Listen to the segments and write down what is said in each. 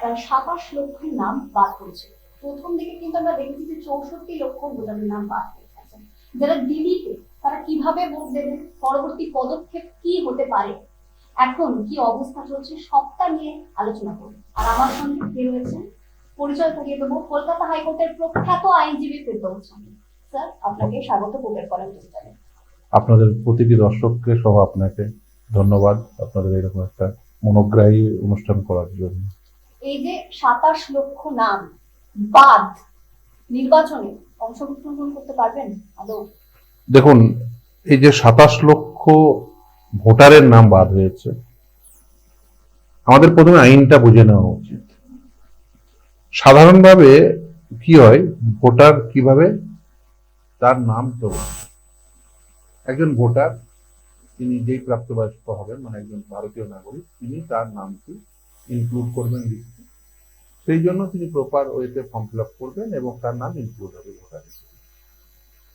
27 লক্ষের নাম বাদ পড়েছে। প্রথম দিকে কিন্তু আমরা দেখেছি যে 64 লক্ষ ভোটারের নাম বাদ পড়েছে। যারা দিল্লিতে তারা কিভাবে ভোট দেবেন, পরবর্তী পদক্ষেপ কি হতে পারে, এখন কি অবস্থা চলছে, সবটা নিয়ে আলোচনা করব। আর আমার সঙ্গে কে রয়েছেন, পরিচয় করিয়ে দেবো, কলকাতা হাইকোর্টের প্রখ্যাত আইনজীবী ফেরদৌস আহমেদ। স্যার, আপনাকে স্বাগত ভোটের কলেজ অনুষ্ঠানে। আপনাদের প্রতিটি দর্শককে সহ আপনাকে ধন্যবাদ আপনাদের এরকম একটা মনোগ্রাহী অনুষ্ঠান করার জন্য। এই যে 27 লক্ষ নাম বাদ, নির্বাচনে অংশগ্রহণ করতে পারবেন আদৌ? দেখুন, এই যে 27 লক্ষ ভোটারের নাম বাদ হয়েছে, আমাদের প্রথমে আইনটা বুঝে নেওয়া উচিত। সাধারণভাবে কি হয়, ভোটার কিভাবে তার নাম তোলে। একজন ভোটার তিনি যেই প্রাপ্তবয়স্ক হবেন, মানে একজন ভারতীয় নাগরিক, তিনি তার নামটি ইনক্লুড করবেন লিস্টে। সেই জন্য তিনি প্রপার ওয়েতে ফর্ম ফিল আপ করবেন এবং তার নাম ইনক্লুড হবে ভোটার লিস্টে।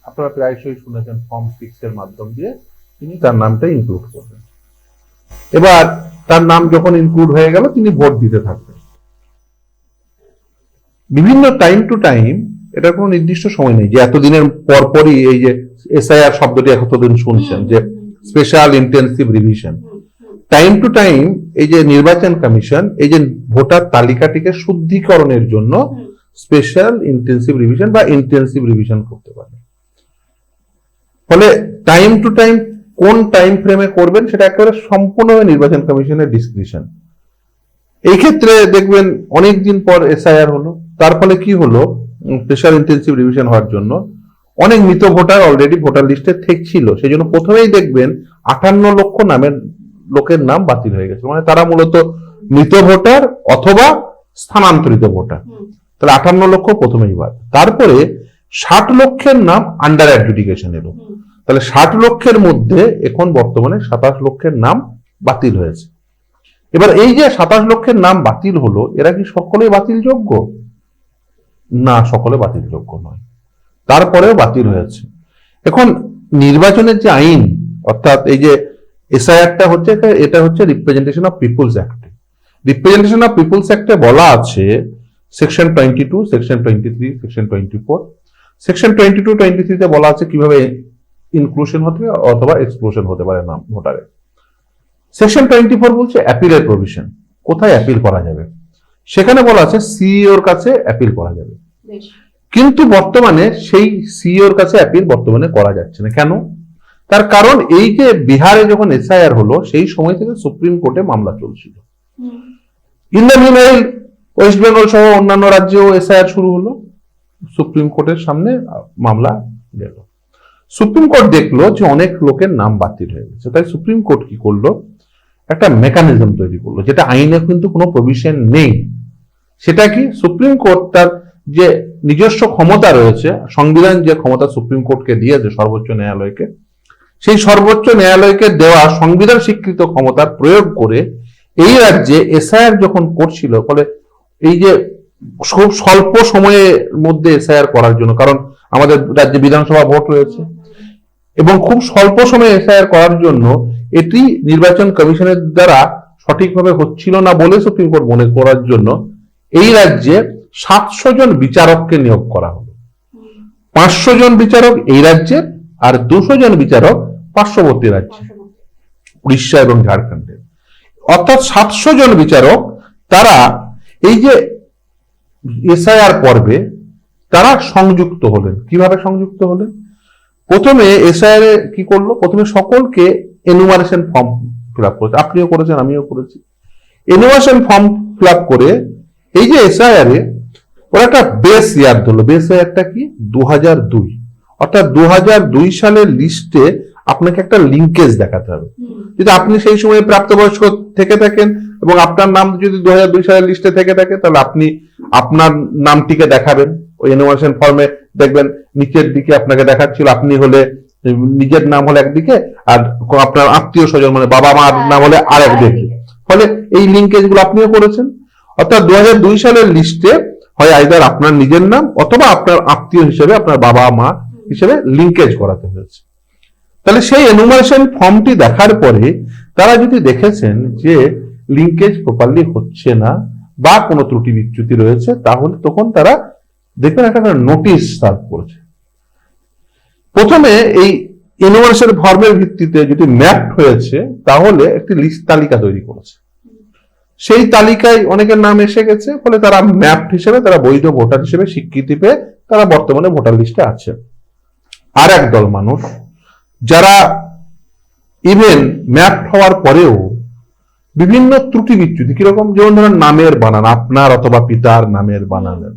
আপনারা প্রায়শই শুনেছেন ফর্ম 6 এর মাধ্যম দিয়ে তিনি তার নামটা ইনক্লুড করবেন। এবার তার নাম যখন ইনক্লুড হয়ে গেল, তিনি ভোট দিতে থাকবেন। বিভিন্ন টাইম টু টাইম, এটার কোনো নির্দিষ্ট সময় নেই যে এতদিনের পরপরই এই যে এসআইআর শব্দটি এতদিন শুনছেন, যে special intensive revision, time to time এই যে নির্বাচন কমিশন এই যে ভোটার তালিকাটিকে শুদ্ধিকরণের জন্য স্পেশাল ইন্টেন্সিভ রিভিশন বা ইন্টেন্সিভ রিভিশন করতে পারে। ফলে টাইম টু টাইম কোন টাইম ফ্রেমে করবেন সেটা একেবারে সম্পূর্ণভাবে নির্বাচন কমিশনের ডিসক্রিশন। এই ক্ষেত্রে দেখবেন অনেকদিন পর এসআইআর হলো, তার ফলে কি হলো, স্পেশাল ইন্টেন্সিভ রিভিশন হওয়ার জন্য অনেক মৃত ভোটার অলরেডি ভোটার লিস্টে ছিল। সেই জন্য প্রথমেই দেখবেন 58 লক্ষ লোকের নাম বাতিল হয়ে গেছে। মানে তারা মূলত মৃত ভোটার অথবা স্থানান্তরিত ভোটার। তাহলে 58 লক্ষ প্রথমেই বাদ। তারপরে 60 লক্ষের নাম আন্ডার অ্যাডজুডিকেশন এলো। তাহলে 60 লক্ষের মধ্যে এখন বর্তমানে 27 লক্ষের নাম বাতিল হয়েছে। এবার এই যে 27 লক্ষের নাম বাতিল হলো, এরা কি সকলেই বাতিলযোগ্য? না, সকলে বাতিলযোগ্য নয়, তারপরেও বাতিল হয়েছে। এখন নির্বাচনের যে আইন, অর্থাৎ এই যে এসআইআরটা হচ্ছে, এটা হচ্ছে representation of peoples act. Representation of peoples অ্যাক্টে বলা আছে সেকশন 22, সেকশন 23, সেকশন 24। সেকশন 22, 23 তে বলা আছে কিভাবে ইনক্লুশন হতে পারে অথবা এক্সক্লুশন হতে পারে নাম ভোটারের। সেকশন 24 বলছে অ্যাপিলের প্রভিশন, কোথায় অ্যাপিল করা যাবে। সেখানে বলা আছে সিইওর কাছে অ্যাপিল করা যাবে। কিন্তু বর্তমানে সেই সিইওর কাছে অ্যাপিল বর্তমানে করা যাচ্ছে না। কেন? তার কারণ এই যে বিহারে যখন এসআইআর হলো, সেই সময় থেকে সুপ্রিম কোর্টে মামলা চলছিল। In the meanwhile West Bengal সহ অন্যান্য রাজ্যেও এসআইআর শুরু হলো, সুপ্রিম কোর্টের সামনে মামলা গেল। সুপ্রিম কোর্ট দেখলো যে অনেক লোকের নাম বাতিল হয়ে গেছে, তাই সুপ্রিম কোর্ট কি করলো, একটা মেকানিজম তৈরি করলো, যেটা আইনে কিন্তু কোনো প্রভিশন নেই। সেটা কি, সুপ্রিম কোর্ট তার যে নিজস্ব ক্ষমতা রয়েছে, সংবিধান যে ক্ষমতা সুপ্রিম কোর্টকে দিয়েছে সর্বোচ্চ ন্যায়ালয়কে, সেই সর্বোচ্চ ন্যায়ালয়কে দেওয়া সংবিধান স্বীকৃত ক্ষমতার প্রয়োগ করে এই রাজ্যে এসআইআর যখন করছিল, ফলে এই যে খুব স্বল্প সময়ের মধ্যে এসআইআর করার জন্য, কারণ আমাদের রাজ্যে বিধানসভা ভোট রয়েছে, এবং খুব স্বল্প সময়ে এসআইআর করার জন্য এটি নির্বাচন কমিশনের দ্বারা সঠিকভাবে হচ্ছিল না বলে সুপ্রিম কোর্ট মনে করার জন্য এই রাজ্যে 700 জন বিচারককে নিয়োগ করা হলো। 500 জন বিচারক এই রাজ্যের, আর 200 জন বিচারক পার্শ্ববর্তী রাজ্যে উড়িষ্যা এবং ঝাড়খণ্ডের। অর্থাৎ 700 জন বিচারক তারা এই যে এসআইআর পর্বে তারা সংযুক্ত হলেন। কিভাবে সংযুক্ত হলেন? প্রথমে এসআইআর কি করলো, প্রথমে সকলকে এনুমারেশন ফর্ম ফিল আপ করেছে, আপনিও করেছেন, আমিও করেছি। এনুমারেশন ফর্ম ফিল আপ করে এই যে এসআইআর ওরা একটা বেস ইয়ার ধরলো। বেস ইয়ারটা কি? 2002। অর্থাৎ 2002 সালের লিস্টে আপনাকে একটা লিঙ্কেজ দেখাতে হবে। যদি আপনি সেই সময় প্রাপ্তবয়স্ক থেকে থাকেন এবং আপনার নাম যদি 2002 সালের লিস্টে থেকে থাকে, তাহলে আপনি আপনার নামটিকে দেখাবেন। ওই এনুমারেশন ফর্মে দেখবেন নিচের দিকে আপনাকে দেখাচ্ছিল, আপনি হলে নিজের নাম হলে একদিকে, আর আপনার আত্মীয় স্বজন মানে বাবা মার নাম হলে আর একদিকে। ফলে এই লিঙ্কেজ গুলো আপনিও করেছেন। অর্থাৎ 2002 সালের লিস্টে হয় আইদার আপনার নিজের নাম অথবা আপনার আত্মীয় হিসেবে আপনার বাবা মা হিসেবে লিঙ্কেজ করাতে হয়েছে। তাহলে সেই এনুমারেশন ফর্মটি দেখার পরে তারা যদি দেখেছেন যে লিঙ্কেজ প্রপারলি হচ্ছে না বা কোনো ত্রুটি বিচ্যুতি রয়েছে, তাহলে তখন তারা দেখবেন একটা নোটিশ সার্ভ করেছে। প্রথমে এই ইউনিভার্সাল ফর্মের ভিত্তিতে যদি ম্যাপ হয়েছে, তাহলে একটি লিস্ট তালিকা তৈরি করেছে। সেই তালিকায় অনেকের নাম এসে গেছে, ফলে তারা ম্যাপ হিসেবে, তারা বৈধ ভোটার হিসেবে স্বীকৃতি পেয়ে তারা বর্তমানে ভোটার লিস্টে আছে। আর একদল মানুষ যারা ইভেন ম্যাপ হওয়ার পরেও বিভিন্ন ত্রুটি বিচ্যুতি, কিরকম, যেমন ধরেন নামের বানান, আপনার অথবা পিতার নামের বানানের,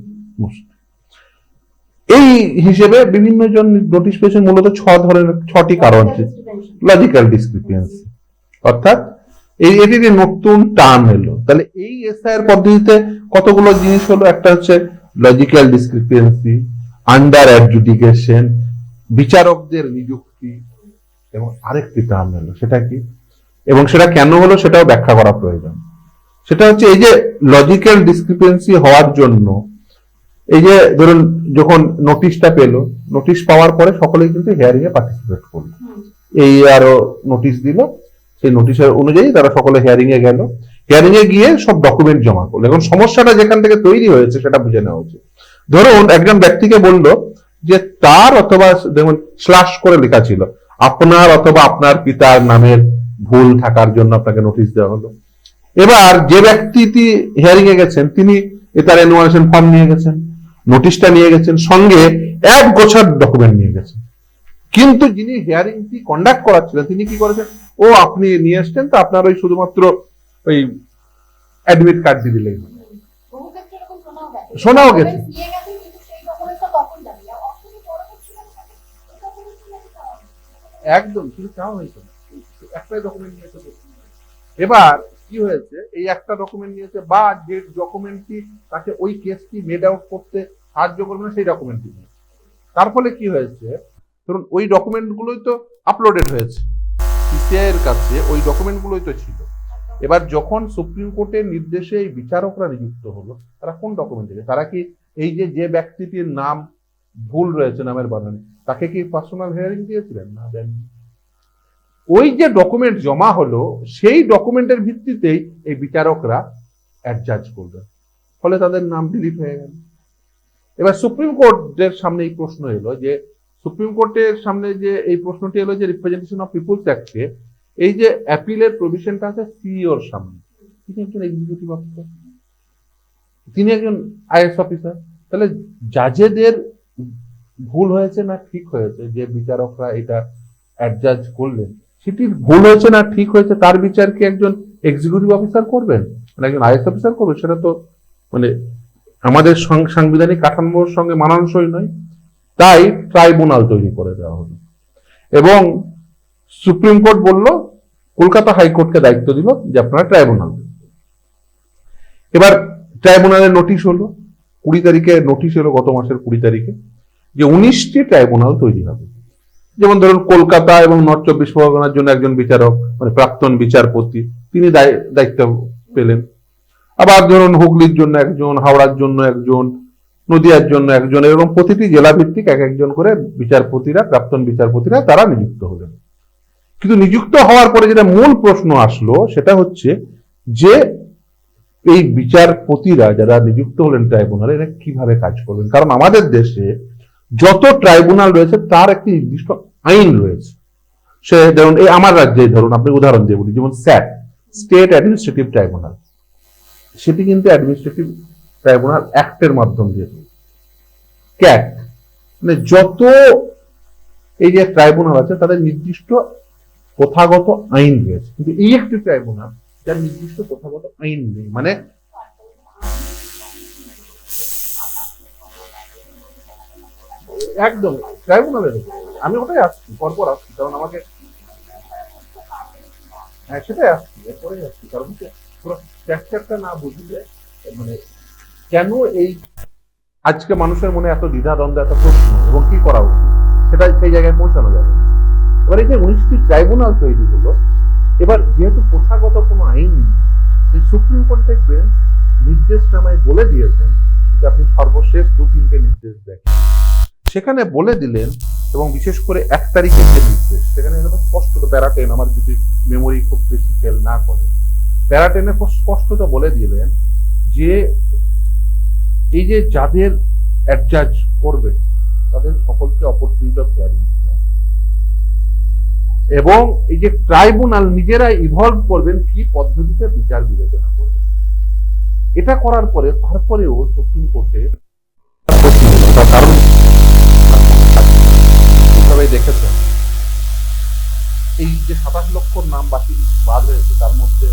এই হিসেবে বিভিন্ন জন নোটিশ পেয়েছেন। মূলত 6টি কারণ, লজিক্যাল ডিসক্রিপেন্সি, অর্থাৎ এটি যে নতুন টার্ম এলো, তাহলে এই এসআইআর পদ্ধতিতে কতগুলো জিনিস হলো। একটা হচ্ছে লজিক্যাল ডিসক্রিপেন্সি, আন্ডার অ্যাডজুডিকেশন, বিচারকদের নিযুক্তি, এবং আরেকটি টার্ম এলো, সেটা কি এবং সেটা কেন হলো সেটাও ব্যাখ্যা করা প্রয়োজন। সেটা হচ্ছে এই যে লজিক্যাল ডিসক্রিপেন্সি হওয়ার জন্য, এই যে ধরুন যখন নোটিশটা পেলো, নোটিশ পাওয়ার পরে সকলেই কিন্তু হিয়ারিং এ পার্টিসিপেট করলো, এই আরো নোটিশ দিল, সেই নোটিশের অনুযায়ী তারা সকলে হিয়ারিং এ গেল, হিয়ারিং এ গিয়ে সব ডকুমেন্ট জমা করলো। এখন সমস্যাটা যেখান থেকে তৈরি হয়েছে সেটা বুঝে নেওয়া উচিত। ধরুন একজন ব্যক্তিকে বললো যে তার, অথবা যেমন স্ল্যাশ করে লেখা ছিল, আপনার অথবা আপনার পিতার নামের ভুল থাকার জন্য আপনাকে নোটিশ দেওয়া হলো। এবার যে ব্যক্তি হিয়ারিং এ গেছেন, তিনি তার এনুমারেশন ফর্ম নিয়ে গেছেন, নোটিশটা নিয়ে গেছেন, সঙ্গে এক গোছার ডকুমেন্ট নিয়ে গেছেন। কিন্তু যিনি হিয়ারিংটি কন্ডাক্ট করাচ্ছিলেন, তিনি কি করেছেন, ও আপনি নিয়ে এসছেন, তো আপনার ওই শুধুমাত্র ওই অ্যাডমিট কার্ড দিয়ে দিলেই শোনাও গেছে। একদম শুধু চাওয়া হয়েছে, একটাই ডকুমেন্ট নিয়েছে। এবার কি হয়েছে, এই একটা ডকুমেন্ট নিয়েছে, বা যে ডকুমেন্টটি তাকে ওই কেসটি মেড আউট করতে সাহায্য করবে না, সেই ডকুমেন্টটি নিয়েছে। তার ফলে কি হয়েছে, ধরুন ওই ডকুমেন্টগুলোই তো আপলোডেড হয়েছে সিসিআই এর কাছে, ওই ডকুমেন্টগুলোই তো ছিল। এবার যখন সুপ্রিম কোর্টের নির্দেশে এই বিচারকরা নিযুক্ত হলো, তারা কোন ডকুমেন্ট দিয়েছে? তারা কি এই যে ব্যক্তিটির নাম ভুল রয়েছে নামের বানানে, তাকে কি পার্সোনাল হিয়ারিং দিয়েছিলেন? না, দেননি। ওই যে ডকুমেন্ট জমা হলো, সেই ডকুমেন্টের ভিত্তিতেই এই বিচারকরা অ্যাডজাজ করবেন, ফলে তাদের নাম ডিলিট হয়ে গেল। এবার সুপ্রিম কোর্টের সামনে এই প্রশ্ন এলো, যে সুপ্রিম কোর্টের সামনে যে এই প্রশ্নটি এলো, যে রিপ্রেজেন্টেশন অফ পিপুলস অ্যাক্টে এই যে অ্যাপিলের প্রভিশনটা আছে সিইওর সামনে, তিনি একজন এক্সিকিউটিভ অফিসার, তিনি একজন আইএস অফিসার, তাহলে জাজেদের ভুল হয়েছে না ঠিক হয়েছে, যে বিচারকরা এটা অ্যাডজাজ করলেন, সেটির ভুল হয়েছে না ঠিক হয়েছে, তার বিচার কি একজন এক্সিকিউটিভ অফিসার করবেন, মানে একজন আইএস অফিসার করবেন? সেটা তো মানে আমাদের সাংবিধানিক কাঠামোর সঙ্গে মানানসই নয়। তাই ট্রাইব্যুনাল তৈরি করে দেওয়া হলো, এবং সুপ্রিম কোর্ট বলল, কলকাতা হাইকোর্টকে দায়িত্ব দিল যে আপনারা ট্রাইব্যুনাল। এবার ট্রাইব্যুনালের নোটিশ হলো 20 তারিখে, নোটিশ হলো গত মাসের 20 তারিখে, যে 19টি ট্রাইব্যুনাল তৈরি হবে। যেমন ধরুন কলকাতা এবং নর্থ 24 পরগনার জন্য একজন বিচারক, মানে প্রাক্তন বিচারপতি, তিনি দায়িত্ব পেলেন। আবার ধরুন হুগলির জন্য একজন, হাওড়ার জন্য একজন, নদিয়ার জন্য একজন, এরকম প্রতিটি জেলা ভিত্তিক এক একজন করে বিচারপতিরা, প্রাক্তন বিচারপতিরা তারা নিযুক্ত হলেন। কিন্তু নিযুক্ত হওয়ার পরে যেটা মূল প্রশ্ন আসলো, সেটা হচ্ছে যে এই বিচারপতিরা যারা নিযুক্ত হলেন ট্রাইব্যুনালে, এরা কিভাবে কাজ করবেন? কারণ আমাদের দেশে যত ট্রাইব্যুনাল রয়েছে তার একটি নির্দিষ্ট আইন রয়েছে। সে ধরুন এই আমার রাজ্যে, ধরুন আপনি উদাহরণ দিয়ে বলি, যেমন স্যাট, স্টেট অ্যাডমিনিস্ট্রেটিভ ট্রাইব্যুনাল, সেটি কিন্তু অ্যাডমিনিস্ট্রেটিভ ট্রাইব্যুনাল অ্যাক্টের মাধ্যম দিয়ে, ক্যাট, মানে যত এই যে ট্রাইব্যুনাল আছে তাদের নির্দিষ্ট প্রথাগত আইন রয়েছে। কিন্তু এই একটি ট্রাইব্যুনাল যার নির্দিষ্ট প্রথাগত আইন নেই, মানে একদম ট্রাইব্যুনালের, আমি ওটাই আসছি, পরপর আসছি, কারণ আমাকে, হ্যাঁ সেটাই আসছি, এরপরে আসছি, কারণ পুরো স্ট্রাকচারটা না বুঝলে, মানে কেন এই আজকে মানুষের মনে এত দ্বিধাদ্বন্দ্ব, এত প্রশ্ন, এবং কি করা উচিত, সেটা সেই জায়গায় পৌঁছানো যাবে। এবার এই যে 19টি ট্রাইব্যুনাল তৈরি হলো, এবার যেহেতু প্রথাগত কোনো আইন নেই, এই সুপ্রিম কোর্ট দেখবেন নির্দেশনামায় বলে দিয়েছেন যে আপনি সর্বশেষ 2-3টে নির্দেশ দেখেন, সেখানে বলে দিলেন, এবং বিশেষ করে 1 তারিখের যে নির্দেশ, সেখানে স্পষ্টত প্যারা 10, আমার যদি মেমোরি খুব বেশি ফেল না করে, প্যারা 10-এ স্পষ্টত বলে দিলেন যে এই যে যাদের অ্যাডজাজ করবে তাদের সকলকে অপরচুনিটি অফ হিয়ারিং, এবং এই যে ট্রাইব্যুনাল নিজেরা ইভলভ করবেন কি পদ্ধতিতে বিচার বিবেচনা করবেন। এটা করার পরে তারপরেও সুপ্রিম কোর্টে তার কারণ কিভাবে দেখেছেন এই যে 27 লক্ষ নাম বাদ রয়েছে, তার মধ্যে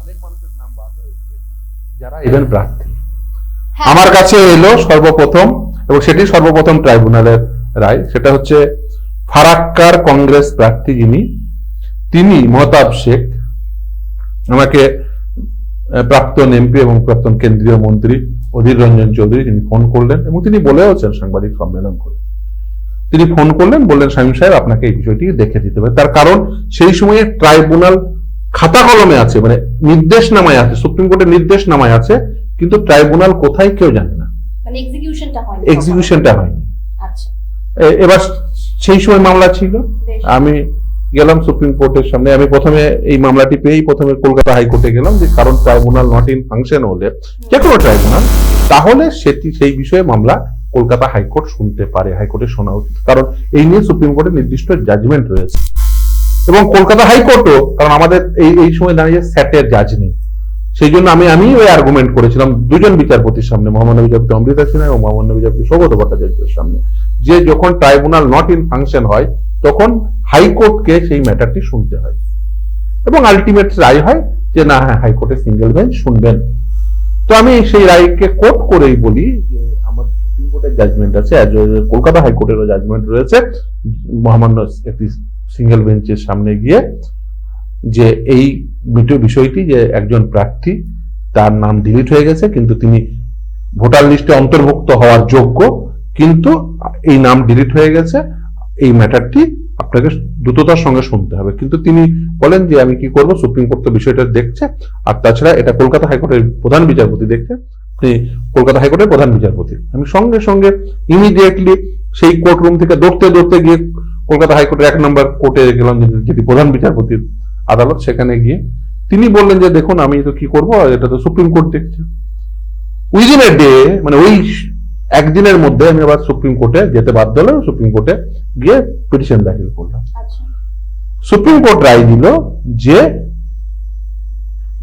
অনেক মানুষের নাম বাদ রয়েছে যারা ইভেন প্রার্থী। হ্যাঁ। আমার কাছে এলো সর্বপ্রথম, এবং সেটি সর্বপ্রথম ট্রাইব্যুনালের রায়, সেটা হচ্ছে ফারাক্কার কংগ্রেস প্রার্থী তিনি মহতাব শেখ আমাকে প্রাক্তন এমপি এবং প্রাক্তন কেন্দ্রীয় মন্ত্রী অধীর রঞ্জন চৌধুরী তিনি ফোন করলেন, এবং তিনি বলেওছেন সাংবাদিক সম্মেলন করে, তিনি ফোন করলেন, বললেন শামীম সাহেব আপনাকে এই বিষয়টি দেখে দিতে হবে। তার কারণ সেই সময়ে ট্রাইব্যুনাল খাতা কলমে আছে, মানে নির্দেশনামায় আছে, সুপ্রিম কোর্টের নির্দেশনামায় আছে, কিন্তু ট্রাইব্যুনাল কোথায় কেউ জানে না, মানে এক্সিকিউশনটা হয়নি। আচ্ছা, এবার সেই সময় মামলা ছিল, বেশ। আমি গেলাম সুপ্রিম কোর্টের সামনে। আমি প্রথমে এই মামলাটি পেয়েই প্রথমে কলকাতা হাইকোর্টে গেলাম, যে কারণ ট্রাইব্যুনাল নট ইন ফাংশন হলে, যে কোনো ট্রাইব্যুনাল, তাহলে সেই বিষয়ে মামলা কলকাতা হাইকোর্ট শুনতে পারে, হাইকোর্টে শোনা উচিত, কারণ এই নিয়ে সুপ্রিম কোর্টের নির্দিষ্ট জাজমেন্ট রয়েছে। এবং কলকাতা হাইকোর্টও, কারণ আমাদের এই সময় দাঁড়িয়ে স্যাটের জাজ নেই, সেই জন্য আমি ওই আর্গুমেন্ট করেছিলাম দুজন বিচারপতির সামনে, মহামান্য বিচারপতি অমৃতা সিনহা এবং মহামান্য বিচারপতি সৌগত ভট্টাচার্যের সামনে, যে যখন ট্রাইব্যুনাল নট ইন ফাংশন হয় তখন হাইকোর্টকে সেই ম্যাটারটি শুনতে হয়, এবং আলটিমেট রায় হয় যে না, হ্যাঁ, হাইকোর্টের সিঙ্গেল বেঞ্চ শুনবেন। তো আমি সেই রায়কে কোট করেই বলি যে আমার সুপ্রিম কোর্টের জাজমেন্ট আছে, কলকাতা হাইকোর্টেরও জাজমেন্ট রয়েছে, মহামান্য একটি সিঙ্গেল বেঞ্চের সামনে গিয়ে, যে এই বিষয়টি যে একজন প্রার্থী তার নাম ডিলিট হয়ে গেছে, কিন্তু তিনি ভোটার লিস্টে অন্তর্ভুক্ত হওয়ার যোগ্য, কিন্তু এই নাম ডিলিট হয়ে গেছে, এই ম্যাটারটি আপনাকে দ্রুততার সঙ্গে শুনতে হবে। কিন্তু তিনি বলেন যে আমি কি করব, সুপ্রিম কোর্ট তো বিষয়টা দেখছে, আর তাছাড়া এটা কলকাতা হাইকোর্টের প্রধান বিচারপতি দেখছে, আপনি কলকাতা হাইকোর্টের প্রধান বিচারপতি। আমি সঙ্গে সঙ্গে ইমিডিয়েটলি সেই কোর্ট রুম থেকে দৌড়তে গিয়ে কলকাতা হাইকোর্টের 1 নম্বর কোর্টে গেলাম, যেটি প্রধান বিচারপতির আদালত, সেখানে গিয়ে তিনি বললেন যে দেখুন আমি তো কি করবো, এটা তো সুপ্রিম কোর্ট দেখছে। উইদিন এ ডে, মানে ওই একদিনের মধ্যে আমি আবার সুপ্রিম কোর্টে যেতে বাধ্য হলাম, সুপ্রিম কোর্টে গিয়ে পিটিশন দাখিল করলাম। সুপ্রিম কোর্ট রায় দিল যে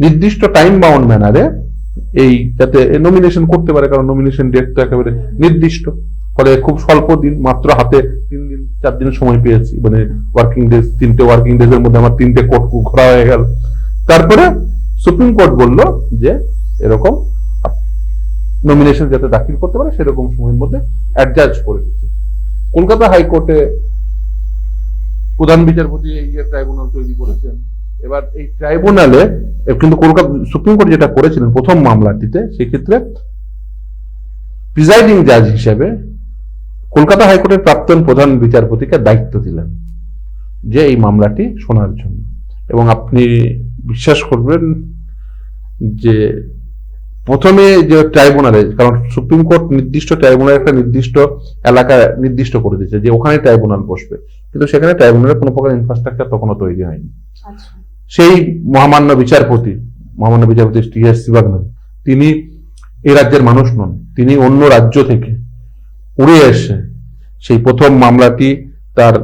নির্দিষ্ট টাইম বাউন্ড ম্যানারে এই যাতে নমিনেশন করতে পারে, কারণ নমিনেশন ডেট তো একেবারে নির্দিষ্ট, ফলে খুব স্বল্প দিন, মাত্র হাতে 3 দিন 4 দিনের সময় পেয়েছি, মানে ওয়ার্কিং ডেজ, 3টে ওয়ার্কিং ডেজ এর মধ্যে আমার 3টে কোর্ট ঘোরা হয়ে গেল। তারপরে সুপ্রিম কোর্ট বলল যে এরকম নমিনেশন যাতে দাখিল করতে পারে সেরকম সময়ের মধ্যে অ্যাডজাস্ট করে দিতে। কলকাতা হাইকোর্টে প্রধান বিচারপতি এই ট্রাইব্যুনাল তৈরি করেছেন। এবার এই ট্রাইব্যুনালে কিন্তু কলকাতা সুপ্রিম কোর্ট যেটা করেছিলেন প্রথম মামলাটিতে, সেক্ষেত্রে প্রিজাইডিং জাজ হিসেবে কলকাতা হাইকোর্টের প্রাক্তন প্রধান বিচারপতিকে দায়িত্ব দিলেন যে এই মামলাটি শোনার জন্য। এবং আপনি বিশ্বাস করবেন যে প্রথমে যে ট্রাইব্যুনালে, কারণ সুপ্রিম কোর্ট নির্দিষ্ট ট্রাইব্যুনাল একটা নির্দিষ্ট এলাকা নির্দিষ্ট করে দিয়েছে যে ওখানে ট্রাইব্যুনাল বসবে, কিন্তু সেখানে ট্রাইব্যুনালের কোনো প্রকার ইনফ্রাস্ট্রাকচার তখনও তৈরি হয়নি। সেই মহামান্য বিচারপতি টি.এস. শিবাগনান, তিনি এই রাজ্যের মানুষ নন, তিনি অন্য রাজ্য থেকে উড়ে এসে সেই প্রথম মামলাটি তার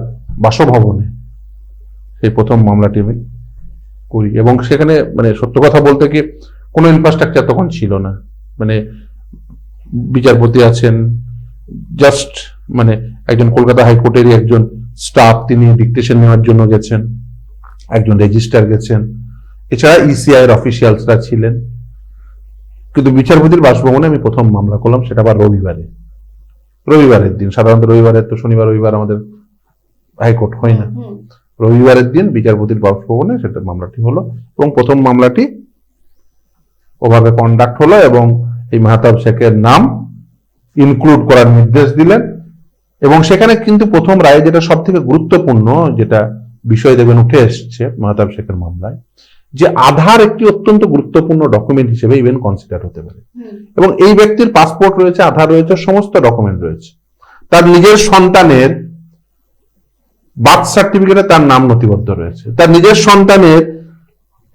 বাসভবনে, সেই প্রথম মামলাটি আমি করি। এবং সেখানে মানে সত্য কথা বলতে কি কোনো ইনফ্রাস্ট্রাকচার তখন ছিল না, মানে বিচারপতি আছেন জাস্ট, মানে একজন কলকাতা হাইকোর্টেরই একজন স্টাফ, তিনি ডিকটেশন নেওয়ার জন্য গেছেন, একজন রেজিস্ট্রার গেছেন, এছাড়া ইসিআই এর অফিসিয়ালসরা ছিলেন। কিন্তু বিচারপতির বাসভবনে আমি প্রথম মামলা করলাম, সেটা আবার রবিবারের দিন। সাধারণত রবিবারের তো শনিবার রবিবার আমাদের হাইকোর্ট হয় না, রবিবারের দিন বিচারপতির বাসভবনে সেটা মামলাটি হলো। এবং প্রথম মামলাটি ওভাবে কন্ডাক্ট হলো, এবং এই মাহতাব শেখের নাম ইনক্লুড করার নির্দেশ দিলেন। এবং সেখানে কিন্তু প্রথম রায়ে যেটা সব থেকে গুরুত্বপূর্ণ, যেটা বিষয় দেখবেন উঠে এসছে মাহতাব শেখের মামলায়, যে আধার একটি অত্যন্ত গুরুত্বপূর্ণ ডকুমেন্ট হিসেবে ইভেন কনসিডার হতে পারে। এবং এই ব্যক্তির পাসপোর্ট রয়েছে, আধার রয়েছে, সমস্ত ডকুমেন্ট রয়েছে, তার নিজের সন্তানের বার্থ সার্টিফিকেটে তার নাম নথিবদ্ধ রয়েছে, তার নিজের সন্তানের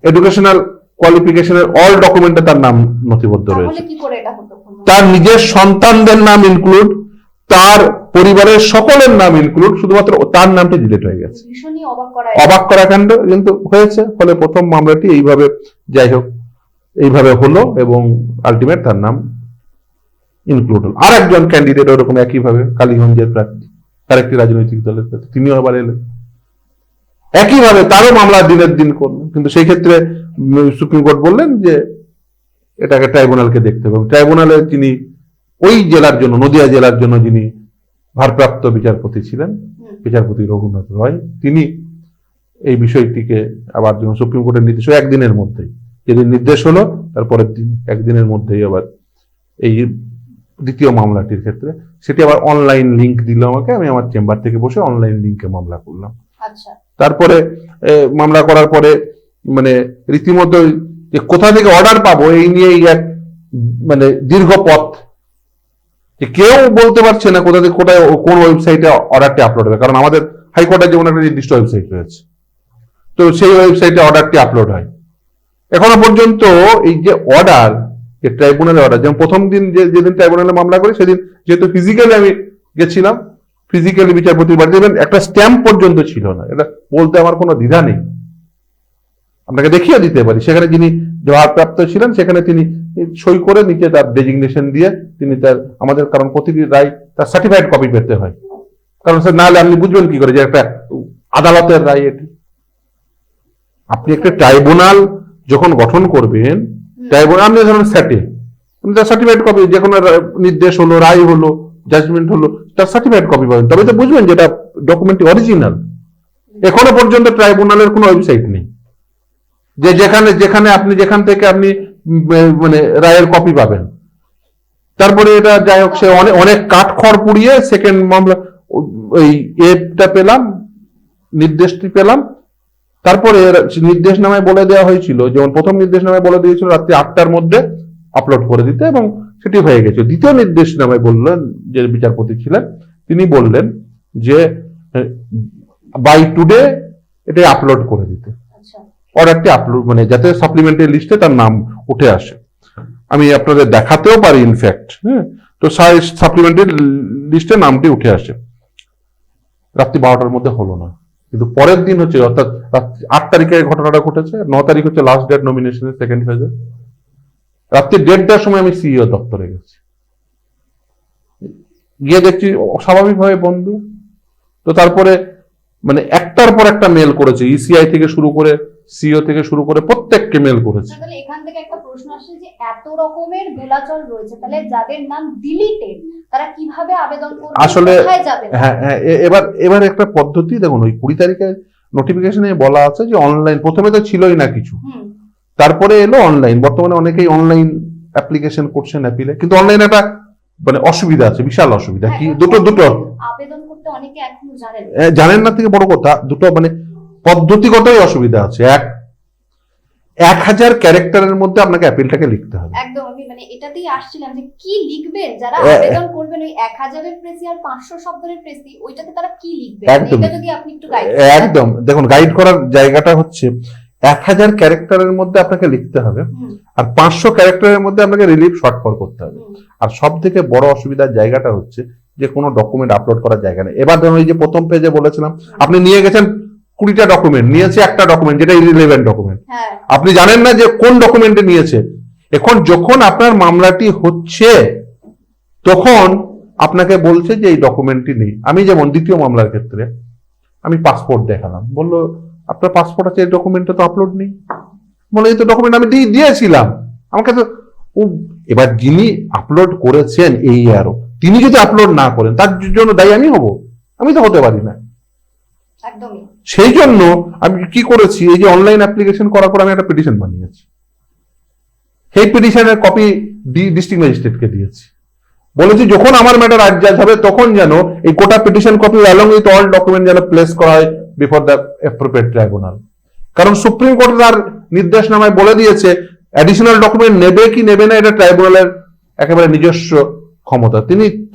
এডুকেশনাল কোয়ালিফিকেশনের অল ডকুমেন্টে তার নাম নথিবদ্ধ তাহলে রয়েছে। কি করে এটা হতো? তার নিজের সন্তানদের নাম ইনক্লুড, তার পরিবারের সকলের নাম ইনক্লুড, শুধুমাত্র তার নামটি ডিলিট হয়ে গেছে। ভীষণই অবাক করা কাণ্ড, কিন্তু হয়েছে। ফলে প্রথম মামলাটি এইভাবে, যাই হোক, এইভাবে হলো এবং আলটিমেট তার নাম ইনক্লুড হলো। আর একজন ক্যান্ডিডেট ওরকম একইভাবে কালীগঞ্জের প্রার্থী, তার একটি রাজনৈতিক দলের প্রার্থী, তিনিও আবার এলেন একইভাবে, তারও মামলা দিনের দিন করলেন। কিন্তু সেই ক্ষেত্রে সুপ্রিম কোর্ট বললেন যে এটাকে ট্রাইব্যুনালকে দেখতে হবে, এবং ট্রাইব্যুনালে যিনি ওই জেলার জন্য, নদিয়া জেলার জন্য যিনি ভারপ্রাপ্ত বিচারপতি ছিলেন, বিচারপতি রঘুনাথ রয়, তিনি এই বিষয়টিকে আবার যখন সুপ্রিম কোর্টের নির্দেশ একদিনের মধ্যেই, যেদিন নির্দেশ হলো তারপরের দিন একদিনের মধ্যেই আবার এই দ্বিতীয় মামলাটির ক্ষেত্রে সেটি আবার অনলাইন লিংক দিল আমাকে, আমি আমার চেম্বার থেকে বসে অনলাইন লিংকে মামলা করলাম। আচ্ছা। তারপরে মামলা করার পরে মানে রীতিমতো যে কোথা থেকে অর্ডার পাবো এই নিয়ে এক মানে দীর্ঘ পথ, যে কেউ বলতে পারছে না কোথা থেকে কোথায় কোন ওয়েবসাইটে অর্ডারটি আপলোড হবে, কারণ আমাদের হাইকোর্টের যেমন একটা নির্দিষ্ট ওয়েবসাইট রয়েছে, তো সেই ওয়েবসাইটে অর্ডারটি আপলোড হয়। এখনো পর্যন্ত এই যে অর্ডার, যে ট্রাইব্যুনালের অর্ডার, যেমন প্রথম দিন যেদিন ট্রাইব্যুনালে মামলা করি সেদিন যেহেতু ফিজিক্যালি আমি গেছিলাম, ফিজিক্যালি বিচারপতির বাড়িতে একটা স্ট্যাম্প পর্যন্ত ছিল না। এটা বলতে আমার কোনো দ্বিধা নেই, আপনাকে দেখিয়ে দিতে পারি। সেখানে যিনি ভারপ্রাপ্ত ছিলেন সেখানে তিনি সই করে নিচে তার ডেজিগনেশন দিয়ে তিনি তার, আমাদের কারণ প্রতিটি রায় তার সার্টিফাইড কপি পেতে হয়, কারণ স্যার নাহলে আপনি বুঝবেন কি করে যে একটা আদালতের রায় এটি। আপনি একটা ট্রাইব্যুনাল যখন গঠন করবেন, ট্রাইব্যুনাল আপনি ধরুন স্যাটে, তার সার্টিফাইড কপি, যে কোনো নির্দেশ হলো, রায় হলো, জাজমেন্ট হলো, তার সার্টিফাইড কপি পাবেন, তবে তো বুঝবেন যে এটা ডকুমেন্টটি অরিজিনাল। এখনো পর্যন্ত ট্রাইব্যুনালের কোনো ওয়েবসাইট নেই যে যেখানে আপনি যেখান থেকে আপনি মানে রায়ের কপি পাবেন। তারপরে এটা যাই হোক, সে অনেক কাঠখড় পুড়িয়ে সেকেন্ড মামলা ওই এটা পেলাম, নির্দেশটি পেলাম। তারপরে নির্দেশনামায় বলে দেওয়া হয়েছিল, যেমন প্রথম নির্দেশনামায় বলে দিয়েছিল রাত্রি 8টার মধ্যে আপলোড করে দিতে, এবং সেটি হয়ে গেছে। দ্বিতীয় নির্দেশনামায় বললেন, যে বিচারপতি ছিলেন তিনি বললেন যে বাই টুডে এটা আপলোড করে দিতে, অর্ডারটি আপলোড মানে যাতে সাপ্লিমেন্টারি লিস্টে তার নাম উঠে আসে। আমি আপনাদের দেখাতেও পারি ইনফ্যাক্ট, হ্যাঁ। তো সাপ্লিমেন্টারি লিস্টে নামটি উঠে আসে। রাত্রি 12টার মধ্যে হলো না, কিন্তু পরের দিন হচ্ছে, অর্থাৎ 8 তারিখে ঘটনাটা ঘটেছে, 9 তারিখ হচ্ছে লাস্ট ডেট নমিনেশনের সেকেন্ড ফেজে। রাত্রি 1:30টার সময় আমি সিইও দপ্তরে গেছি, গিয়ে দেখছি স্বাভাবিকভাবে বন্ধ। তো তারপরে মানে একটার পর একটা মেল করেছে, ইসিআই থেকে শুরু করে, সিইও থেকে শুরু করে প্রত্যেককে মেল করেছে। তাহলে এখান থেকে একটা প্রশ্ন আসে যে এত রকমের গোলাচল রয়েছে, তাহলে যাদের নাম ডিলিটেড তারা কিভাবে আবেদন করবে, আসলে কোথায় যাবে? হ্যাঁ, এবার একটা পদ্ধতি দেখুন, ওই 20 তারিখে নোটিফিকেশনে বলা আছে যে অনলাইন, প্রথমে তো ছিলই না কিছু, তারপরে এলো অনলাইন। বর্তমানে অনেকেই অনলাইন অ্যাপ্লিকেশন করছেন অ্যাপিলে, কিন্তু অনলাইনে একটা মানে অসুবিধা আছে, বিশাল অসুবিধা। কি? দুটো আবেদন করতে অনেকে এখনো জানেন না, থেকে বড় কথা দুটো মানে পদ্ধতিগতই অসুবিধা আছে। 1000 ক্যারেক্টারের মধ্যে আপনাকে অ্যাপিলটাকে লিখতে হবে। একদম, আমি মানে এটাতেই আসছিলাম যে কি লিখবেন যারা আবেদন করবেন, ওই 1000-এর প্রেসি আর 500 শব্দের প্রেসি, ওইটাতে তারা কি লিখবেন, এটা যদি আপনি একটু গাইড করেন। একদম, দেখুন গাইড করার জায়গাটা হচ্ছে 1000 ক্যারেক্টারের মধ্যে আপনাকে লিখতে হবে, আর 500 ক্যারেক্টারের মধ্যে আপনাকে রিলিফ শর্ট ফর করতে হবে। আর সব থেকে বড় অসুবিধার জায়গাটা হচ্ছে যে কোনো ডকুমেন্ট আপলোড করার জায়গা নেই। এবার ধরুন এই যে প্রথম পেজে বলেছিলাম, আপনি নিয়ে গেছেন 20টা ডকুমেন্ট, নিয়েছে একটা ডকুমেন্ট যেটা ইররিলেভেন্ট ডকুমেন্ট, আপনি জানেন না যে কোন ডকুমেন্টে নিয়েছে। এখন যখন আপনার মামলাটি হচ্ছে তখন আপনাকে বলছে যে এই ডকুমেন্টটি নেই। আমি যেমন দ্বিতীয় মামলার ক্ষেত্রে আমি পাসপোর্ট দেখালাম, বললো আপনার পাসপোর্ট আছে, এই ডকুমেন্টটা তো আপলোড নেই। বলে এই তো ডকুমেন্ট আমি দিয়েছিলাম আমাকে তো। এবার যিনি আপলোড করেছেন এই আরো, তিনি যদি আপলোড না করেন তার জন্য দায়ী আমি হব? আমি তো হতে পারি না। সেই জন্য আমি কি করেছি, এই যে অনলাইন অ্যাপ্লিকেশন করার পর আমি একটা পিটিশন বানিয়েছি। সেই পিটিশনের কপি ডিস্ট্রিক্ট ম্যাজিস্ট্রেটকে দিয়েছি, বলেছি যখন আমার ম্যাটার আডজাজ হবে তখন যেন এই গোটা petition copy along with all document যেন প্লেস করা হয় বিফোর দ্য অ্যাপ্রোপ্রিয়েট ট্রাইব্যুনাল। কারণ সুপ্রিম কোর্ট তার নির্দেশনামায় বলে দিয়েছে অ্যাডিশনাল ডকুমেন্ট নেবে কি নেবে না এটা ট্রাইব্যুনালের একেবারে নিজস্ব ক্ষমতা,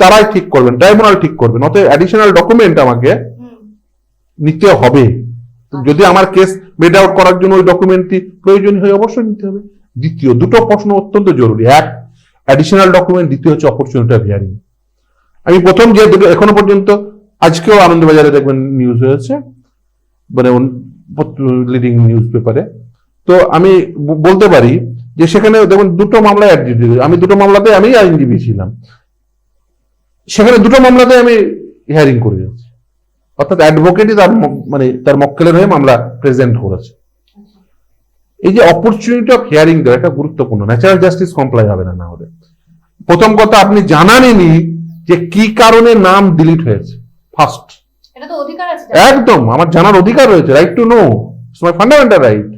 তারাই ঠিক করবেন, ট্রাইব্যুনাল ঠিক করবেন। অতএব অ্যাডিশনাল ডকুমেন্ট আমাকে নিতে হবে। যদি আমার কেস মেড আউট করার জন্য ওই ডকুমেন্টটি প্রয়োজনীয় হয় অবশ্যই নিতে হবে। দ্বিতীয় দুটো প্রশ্ন অত্যন্ত জরুরি, এক অ্যাডিশনাল ডকুমেন্ট, দ্বিতীয় হচ্ছে অপরচুনিটি অফ হিয়ারিং। আমি প্রথম যে দুটো এখনো পর্যন্ত, আজকেও আনন্দবাজারে দেখবেন নিউজ হয়েছে, মানে লিডিং নিউজ পেপারে, তো আমি বলতে পারি যে সেখানে দেখুন দুটো মামলায় আমি দুটো মামলাতে আমি আইনজীবী ছিলাম, সেখানে দুটো মামলাতে আমি হিয়ারিং করে যাচ্ছি, অর্থাৎ অ্যাডভোকেটই তার মানে তার মক্কেলের হয়ে মামলা প্রেজেন্ট করেছে। এই যে অপরচুনিটি অফ হিয়ারিং দেওয়া এটা গুরুত্বপূর্ণ, ন্যাচারাল জাস্টিস কমপ্লাই হবে না হলে। প্রথম কথা, আপনি জানাননি যে কি কারণে নাম ডিলিট হয়েছে, ফার্স্ট এটা তো অধিকার আছে, একদম আমার জানার অধিকার রয়েছে, right to know, it's my fundamental right.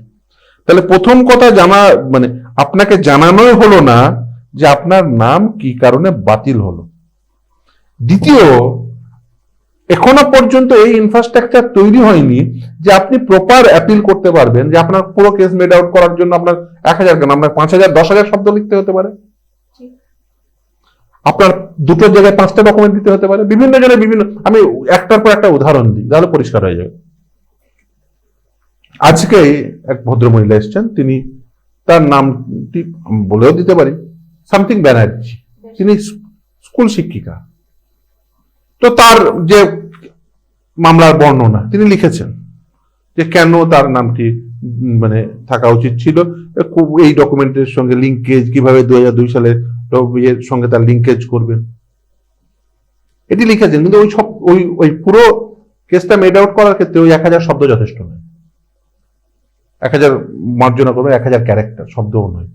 তাহলে প্রথম কথা জানা মানে আপনাকে জানানোই হলো না যে আপনার নাম কি কারণে বাতিল হলো। দ্বিতীয়, এখনো পর্যন্ত এই ইনফ্রাস্ট্রাকচার তৈরি হয়নি যে আপনি প্রপার অ্যাপিল করতে পারবেন, যে আপনার পুরো কেস মেড আউট করার জন্য আপনার 1000 কেন, আপনার 5000 10,000 শব্দ লিখতে হতে পারে, আপনার দুটো জায়গায় 5টা ডকুমেন্ট দিতে হতে পারে, বিভিন্ন জনের বিভিন্ন। আমি একটার পর একটা উদাহরণ দিই, তাহলে পরিষ্কার হয়ে যাবে। আজকে এক ভদ্রমহিলা এসছেন, তিনি তার নামটি বলেও দিতে পারি, সামথিং ব্যানার্জি, তিনি স্কুল শিক্ষিকা। তো তার যে মামলার বর্ণনা তিনি লিখেছেন যে কেন তার নামটি মানে থাকা উচিত ছিল, এই ডকুমেন্টের সঙ্গে লিঙ্কেজ কিভাবে 2002 সালের এর সঙ্গে তার লিঙ্কেজ করবেন, এটি লিখেছেন। কিন্তু ওই সব ওই পুরো কেসটা মেড আউট করার ক্ষেত্রে ওই 1000 শব্দ যথেষ্ট নয়, 1000 মার্জনা করবে, 1000 ক্যারেক্টার, শব্দও নয়।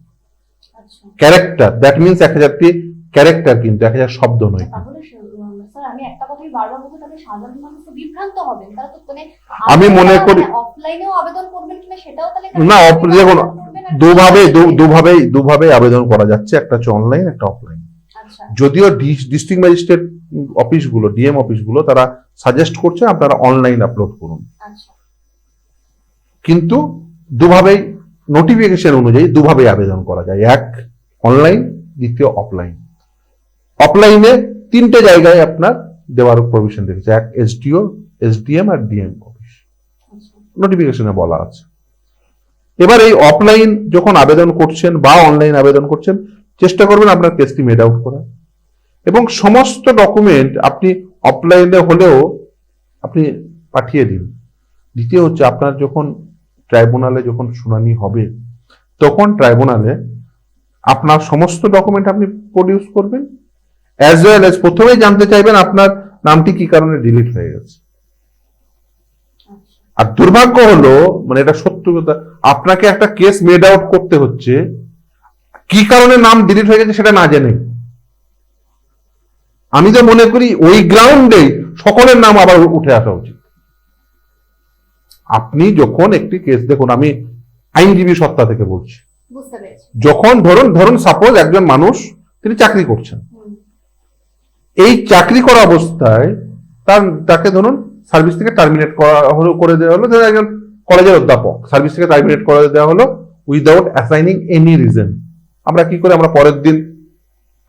ক্যারেক্টার, দ্যাট মিনস 1000টি ক্যারেক্টার, কিন্তু 1000 শব্দ নয়। আমি একটা কথাই বারবার বলতে, তাহলে সাধারণ মানুষ তো বিভ্রান্ত হবেন, তারা তো মানে আমি মনে করি অফলাইনেও আবেদন করবেন কিনা সেটাও তাহলে না, দেখুন দুভাবে আবেদন করা যাচ্ছে, একটা হচ্ছে অনলাইন, একটা অফলাইন। যদিও ডিস্ট্রিক্ট ম্যাজিস্ট্রেট অফিসগুলো, ডিএম অফিসগুলো তারা সাজেস্ট করছে আপনারা অনলাইন আপলোড করুন, কিন্তু দুভাবেই নোটিফিকেশন অনুযায়ী দুভাবেই আবেদন করা যায়, এক অনলাইন, দ্বিতীয় অফলাইন। অফলাইনে 3টে জায়গায় আপনার দেওয়ার প্রভিশন রেখেছে, এক এসডিও, এসডিএম আর ডিএম অফিস, নোটিফিকেশনে বলা আছে। এবার এই অফলাইন যখন আবেদন করছেন বা অনলাইন আবেদন করছেন, চেষ্টা করবেন আপনার কেসটি মেড আউট করা, এবং সমস্ত ডকুমেন্ট আপনি অফলাইনে হলেও আপনি পাঠিয়ে দিন। দ্বিতীয় হচ্ছে, আপনার যখন ট্রাইব্যুনালে যখন শুনানি হবে, তখন ট্রাইব্যুনালে আপনার সমস্ত ডকুমেন্ট আপনি প্রডিউস করবেন, অ্যাজ ওয়েল এজ প্রথমেই জানতে চাইবেন আপনার নামটি কি কারণে ডিলিট হয়ে গেছে। আর দুর্ভাগ্য হলো, মানে এটা সত্য কথা, আপনাকে একটা কেস মেড আউট করতে হচ্ছে কি কারণে নাম ডিলিট হয়ে গেছে সেটা না জেনে। আমি তো মনে করি ওই গ্রাউন্ডে সকলের নাম আবার উঠে আসা উচিত। আপনি যখন একটি কেস, দেখুন আমি আইনজীবী সত্তা থেকে বলছি, যখন ধরুন সাপোজ একজন মানুষ তিনি চাকরি করছেন, এই চাকরি করা অবস্থায় তাকে ধরুন সার্ভিস থেকে টার্মিনেট করে দেওয়া হলো, ধরুন একজন কলেজের অধ্যাপক, সার্ভিস থেকে টার্মিনেট করে দেওয়া হলো উইদাউট অ্যাসাইনিং এনি রিজন। আমরা কি করে, আমরা পরের দিন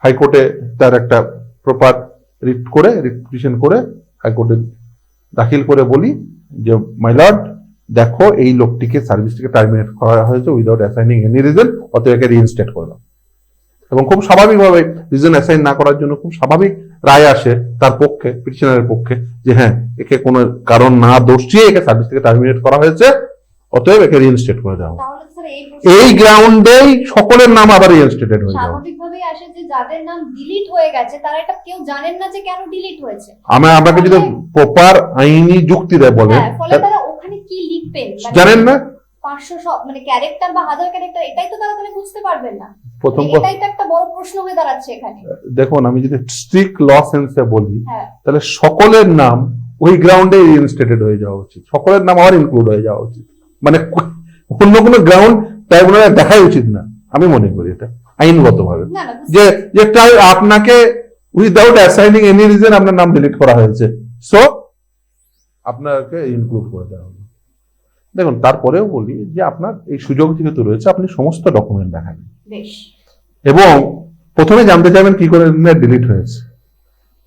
হাইকোর্টে তার একটা প্রপার রিপিটিশন করে হাইকোর্টে দাখিল করে বলি যে মাই লর্ড, দেখো এই লোকটিকে সার্ভিস থেকে টার্মিনেট করা হয়েছে উইদাউট অ্যাসাইনিং এনি রিজন, অতএব একে রিইনস্টেট করে দাও। এবং খুব স্বাভাবিকভাবে রিজন অ্যাসাইন না করার জন্য খুব স্বাভাবিক রায় আসে তার পক্ষে, পিটিশনারের পক্ষে, যে হ্যাঁ একে কোনো কারণ না দোষিয়ে একে সার্ভিস থেকে টার্মিনেট করা হয়েছে, অতএব একে রিইনস্টেট করে দেওয়া। এই গ্রাউন্ডেই সকলের নাম আবার রিইনস্টেটেড হয়ে যাবে। স্বাভাবিকভাবেই আসে যে যাদের নাম ডিলিট হয়ে গেছে তারা এটা কেউ জানেন না যে কেন ডিলিট হয়েছে। আমাকে যদি প্রপার আইনি যুক্তি দেয় বলে, ফলে তারা ওখানে কি লিখবেন জানেন না, 500 মানে ক্যারেক্টার বা 1000 ক্যারেক্টার, এটাই তো তারা তাহলে বুঝতে পারবেন না। প্রথম এটাই তো একটা বড় প্রশ্ন হয়ে দাঁড়াচ্ছে এখানে। দেখুন আমি যদি স্ট্রিক্ট ল সেন্সে বলি, তাহলে সকলের নাম ওই গ্রাউন্ডে রিইনস্টেটেড হয়ে যাওয়া উচিত, সকলের নাম আবার ইনক্লুড হয়ে যাওয়া উচিত, মানে অন্য কোনো গ্রাউন্ড ট্রাইব্যুনালে দেখাই উচিত না। আমি মনে করি এটা আইনগতভাবে, যে আপনাকে উইদাউট অ্যাসাইনিং এনি রিজন আপনার নাম ডিলিট করা হয়েছে, সো আপনাকে ইনক্লুড করে দেওয়া হবে। দেখুন তারপরেও বলি যে আপনার এই সুযোগ যেহেতু রয়েছে, আপনি সমস্ত ডকুমেন্ট দেখাবেন, এবং প্রথমে জানতে চাইবেন কি করে ডিলিট হয়েছে,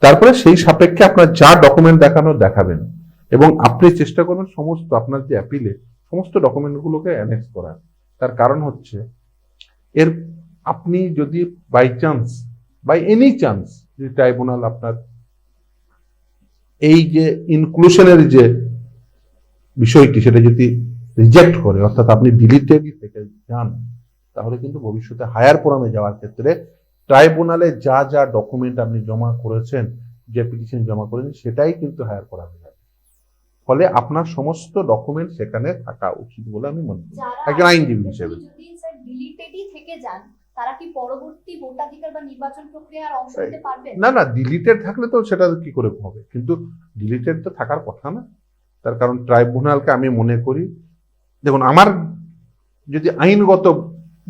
তারপরে সেই সাপেক্ষে আপনার যা ডকুমেন্ট দেখানো দেখাবেন। এবং আপনি চেষ্টা করবেন সমস্ত আপনার যে অ্যাপিলে সমস্ত ডকুমেন্টগুলোকে অ্যানেক্স করার। তার কারণ হচ্ছে এর আপনি যদি by chance by any chance যদি ট্রাইব্যুনাল আপনার এই যে ইনক্লুশনের যে বিষয়টি সেটা যদি রিজেক্ট করে, অর্থাৎ আপনি ডিলিটেড থেকে যান, তাহলে কিন্তু ভবিষ্যতে হায়ার ফোরামে যাওয়ার ক্ষেত্রে ট্রাইব্যুনালে যা যা ডকুমেন্ট আপনি জমা করেছেন, যে পিটিশন জমা করেছেন, সেটাই কিন্তু হায়ার ফোরামে যাবে। ফলে আপনার সমস্ত ডকুমেন্ট সেখানে থাকা উচিত বলে আমি মনে করি একজন আইনজীবী হিসেবে। যদি স্যার ডিলিটেডই থেকে যান, তারা কি পরবর্তী ভোটাধিকার বা নির্বাচন প্রক্রিয়ার অংশ হতে পারবে? না না, ডিলিটেড থাকলে তো সেটা কি করে হবে, কিন্তু ডিলিটেড তো থাকার কথা না। তার কারণ ট্রাইব্যুনালকে আমি মনে করি, দেখুন আমার যদি আইনগত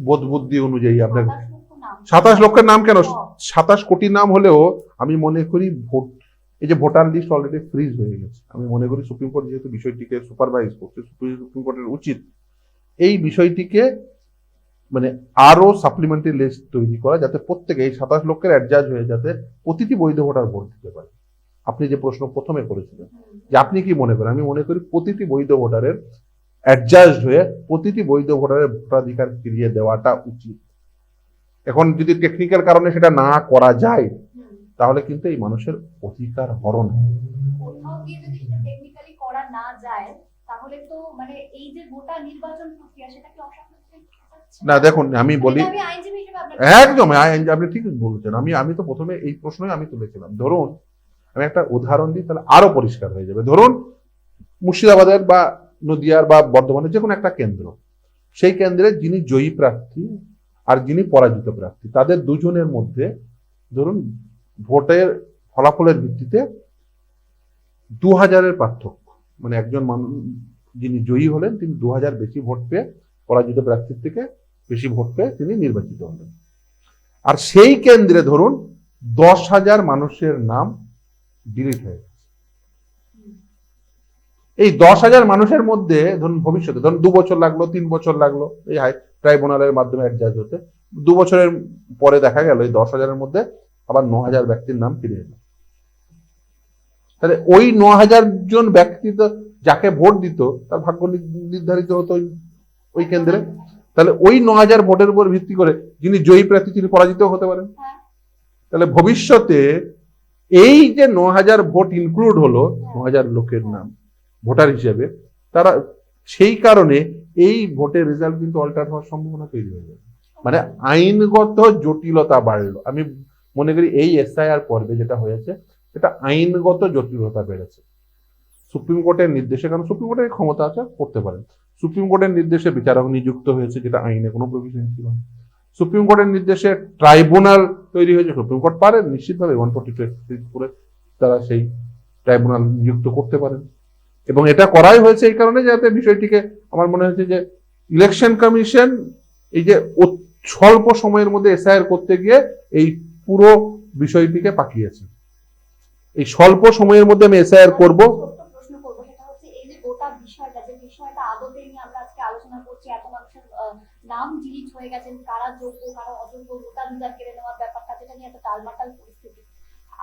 বোধ বুদ্ধি অনুযায়ী আপনার 27 লক্ষের নাম কেন, 27 কোটি নাম হলেও আমি মনে করি ভোট, এই যে ভোটার লিস্ট অলরেডি ফ্রিজ হয়ে গেছে, আমি মনে করি সুপ্রিম কোর্ট যেহেতু বিষয়টিকে সুপারভাইজ করছে, সুপ্রিম কোর্টের উচিত এই বিষয়টিকে মানে আরো সাপ্লিমেন্টারি লিস্ট তৈরি করা, যাতে প্রত্যেকে এই 27 লক্ষের অ্যাডজাস্ট হয়ে যাতে প্রতিটি বৈধ ভোটার ভোট দিতে পারে। আপনি যে প্রশ্ন প্রথমে করেছিলেন যে আপনি কি মনে করেন, আমি মনে করি প্রতিটি বৈধ ভোটারের অ্যাডজাস্ট হয়ে প্রতিটি বৈধ ভোটারের ভোটাধিকার ফিরিয়ে দেওয়াটা উচিত। এখন যদি টেকনিক্যাল কারণে সেটা না করা যায়, তাহলে কিন্তু এই মানুষের অধিকার হরণ হবে। কোথাও গিয়ে যদি সেটা টেকনিক্যালি করা না যায়, তাহলে তো মানে এই যে গোটা নির্বাচন প্রক্রিয়া সেটাকে অসফল হতে যাচ্ছে। না দেখুন, আমি বলি আমি আইনজীবী হিসেবে আপনাকে একদম আপনি ঠিক বলছেন। আমি তো প্রথমে এই প্রশ্নই আমি তুলেছিলাম। ধরুন আমি একটা উদাহরণ দিই, তাহলে আরো পরিষ্কার হয়ে যাবে। ধরুন মুর্শিদাবাদের বা নদিয়ার বা বর্ধমানের যে কোনো একটা কেন্দ্র, সেই কেন্দ্রে যিনি জয়ী প্রার্থী আর যিনি পরাজিত প্রার্থী, তাদের দুজনের মধ্যে ধরুন ভোটের ফলাফলের ভিত্তিতে 2000-এর পার্থক্য, মানে একজন মানুষ যিনি জয়ী হলেন তিনি 2000 বেশি ভোট পেয়ে পরাজিত প্রার্থীর থেকে বেশি ভোট পেয়ে তিনি নির্বাচিত হলেন। আর সেই কেন্দ্রে ধরুন 10,000 মানুষের নাম ডিলিট হয়ে গেছে। এই 10,000 মানুষের মধ্যে ধরুন ভবিষ্যতে ধরুন 2 বছর লাগলো, 3 বছর লাগলো এই ট্রাইব্যুনালের মাধ্যমে অ্যাডজাস্ট হতে, 2 বছরের পরে দেখা গেল এই 10,000-এর মধ্যে আবার 9,000 ব্যক্তির নাম ফিরে এলো। তাহলে ওই 9,000 জন ব্যক্তি তো যাকে ভোট দিত তার ভাগ্য নির্ধারিত হতো ওই কেন্দ্রে। তাহলে ওই 9,000 ভোটের উপর ভিত্তি করে যিনি জয়ী প্রার্থী তিনি পরাজিত হতে পারেন। তাহলে ভবিষ্যতে এই যে 9,000 ভোট ইনক্লুড হলো, 9,000 লোকের নাম ভোটার হিসেবে, তারা সেই কারণে এই ভোটের রেজাল্ট কিন্তু অল্টার হওয়ার সম্ভাবনা তৈরি হয়ে যাবে। মানে আইনগত জটিলতা বাড়লো। আমি মনে করি এই এসআইআর পর্বে যেটা হয়েছে সেটা আইনগত জটিলতা বেড়েছে। সুপ্রিম কোর্টের নির্দেশে, কারণ সুপ্রিম কোর্টের ক্ষমতা আছে, করতে পারেন। সুপ্রিম কোর্টের নির্দেশে বিচারক নিযুক্ত হয়েছে, যেটা আইনে কোনো প্রভিশন ছিল না। সুপ্রিম কোর্টের নির্দেশে ট্রাইব্যুনাল তৈরি হয়েছে, সুপ্রিম কোর্ট পারেন নিশ্চিতভাবে 142 করে তারা সেই ট্রাইব্যুনাল নিযুক্ত করতে পারেন। এবং এটা করাই হয়েছে এই কারণে যাতে বিষয়টিকে, আমার মনে হচ্ছে যে ইলেকশন কমিশন এই যে স্বল্প সময়ের মধ্যে এসআইআর করতে গিয়ে এই পুরো বিষয়টিকে পাকিয়েছে। এই স্বল্প সময়ের মধ্যে আমি এসআইআর করব। প্রশ্ন করবো, সেটা হচ্ছে এই যে গোটা বিষয়টা, যে বিষয়টা আদতে নিয়ে আমরা আজকে আলোচনা করছি, এত মানুষের নাম ডিলিট হয়ে গেছেন, কারা যোগ্য কারা অযোগ্য, ভোটাধিকার কেড়ে নেওয়ার ব্যাপারটা, যেটা নিয়ে এত টালমাটাল পরিস্থিতি,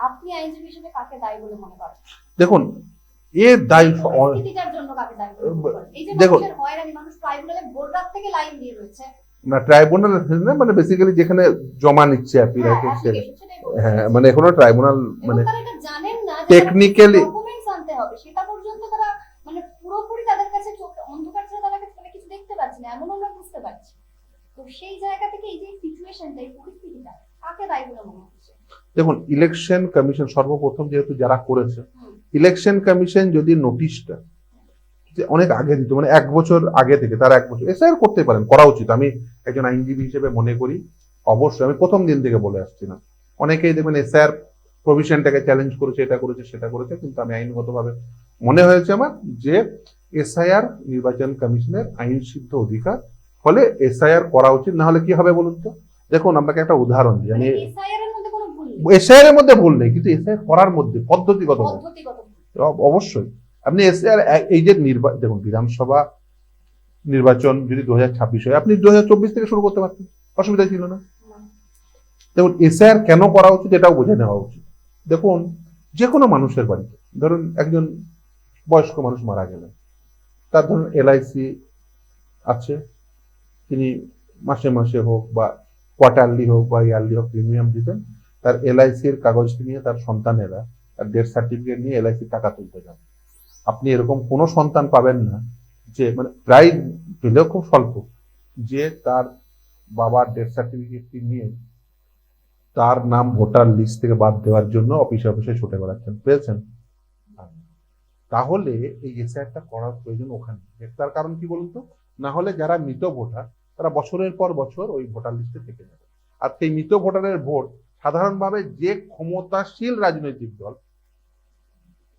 আপনি আইনজীবী হিসেবে কাকে দায়ী বলে মনে করেন? দেখুন এর দায়ী পরিস্থিতিটার জন্য কাকে দায়ী বলে মনে করেন? এই যে মানুষের হয়রানি, মানুষ ট্রাইব্যুনালে ভোর রাত থেকে লাইন দিয়ে রয়েছে। না ট্রাইব্যুনাল মানে বেসিক্যালি যেখানে জমা নিচ্ছে অ্যাপিল, হ্যাঁ মানে এখনো ট্রাইব্যুনাল মানে জানেন না টেকনিক্যালি ডকুমেন্টস আনতে হবে, সেটা পর্যন্ত তারা মানে পুরোপুরি তাদের কাছে অন্ধকার ছেড়ে তারা কিছু দেখতে পাচ্ছে না, এমন আমরা বুঝতে পারছি। তো সেই জায়গা থেকে এই যে সিচুয়েশনটা, এই পরিস্থিতিটা কাকে দায়ী বলে মনে হচ্ছে? দেখুন ইলেকশন কমিশন সর্বপ্রথম যেহেতু যারা করেছে, ইলেকশন কমিশন যদি নোটিশটা অনেক আগে দিত, মানে 1 বছর আগে থেকে, তার 1 বছর এসআইআর করতে পারেন, করা উচিত। আমি একজন আইনজীবী হিসেবে মনে করি অবশ্যই, আমি প্রথম দিন থেকে বলে আসছি না, অনেকেই দেখবেন এসআইআর প্রভিশনটাকে চ্যালেঞ্জ করেছে, এটা করেছে সেটা করেছে, কিন্তু আমি আইনগতভাবে মনে হয়েছে আমার যে এসআইআর নির্বাচন কমিশনের আইন সিদ্ধ অধিকার, ফলে এসআইআর করা উচিত। না হলে কি হবে বলুন তো? দেখুন আপনাকে একটা উদাহরণ দিই, আমি এসআইআর এর মধ্যে ভুল নেই, কিন্তু এসআইআর করার মধ্যে পদ্ধতিগত অবশ্যই আপনি এসআইআর এই যে দেখুন বিধানসভা নির্বাচন যদি 2026 হয়, আপনি 2024 থেকে শুরু করতে পারতেন, অসুবিধা ছিল না। দেখুন এসআইআর কেন করা উচিত এটাও বুঝে নেওয়া উচিত। দেখুন যে কোনো মানুষের বাড়িতে ধরুন একজন বয়স্ক মানুষ মারা গেলেন, তার ধরুন এলআইসি আছে, তিনি মাসে মাসে হোক বা কোয়ার্টারলি হোক বা ইয়ারলি হোক প্রিমিয়াম দিতেন, তার এলআইসির কাগজটি নিয়ে তার সন্তানেরা তার ডেথ সার্টিফিকেট নিয়ে এলআইসির টাকা তুলতে যান। আপনি এরকম কোনো সন্তান পাবেন না যে, মানে প্রায় পেলেও খুব স্বল্প, যে তার বাবার ডেথ সার্টিফিকেটটি নিয়ে তার নাম ভোটার লিস্ট থেকে বাদ দেওয়ার জন্য অফিসে অফিসে ছুটে বেড়াচ্ছেন, পেয়েছেন? তাহলে এই এসআইআরটা করার প্রয়োজন ওখানে। তার কারণ কি বলুন তো, না হলে যারা মৃত ভোটার তারা বছরের পর বছর ওই ভোটার লিস্টে থেকে যাবে, আর সেই মৃত ভোটারের ভোট সাধারণভাবে যে ক্ষমতাশীল রাজনৈতিক দল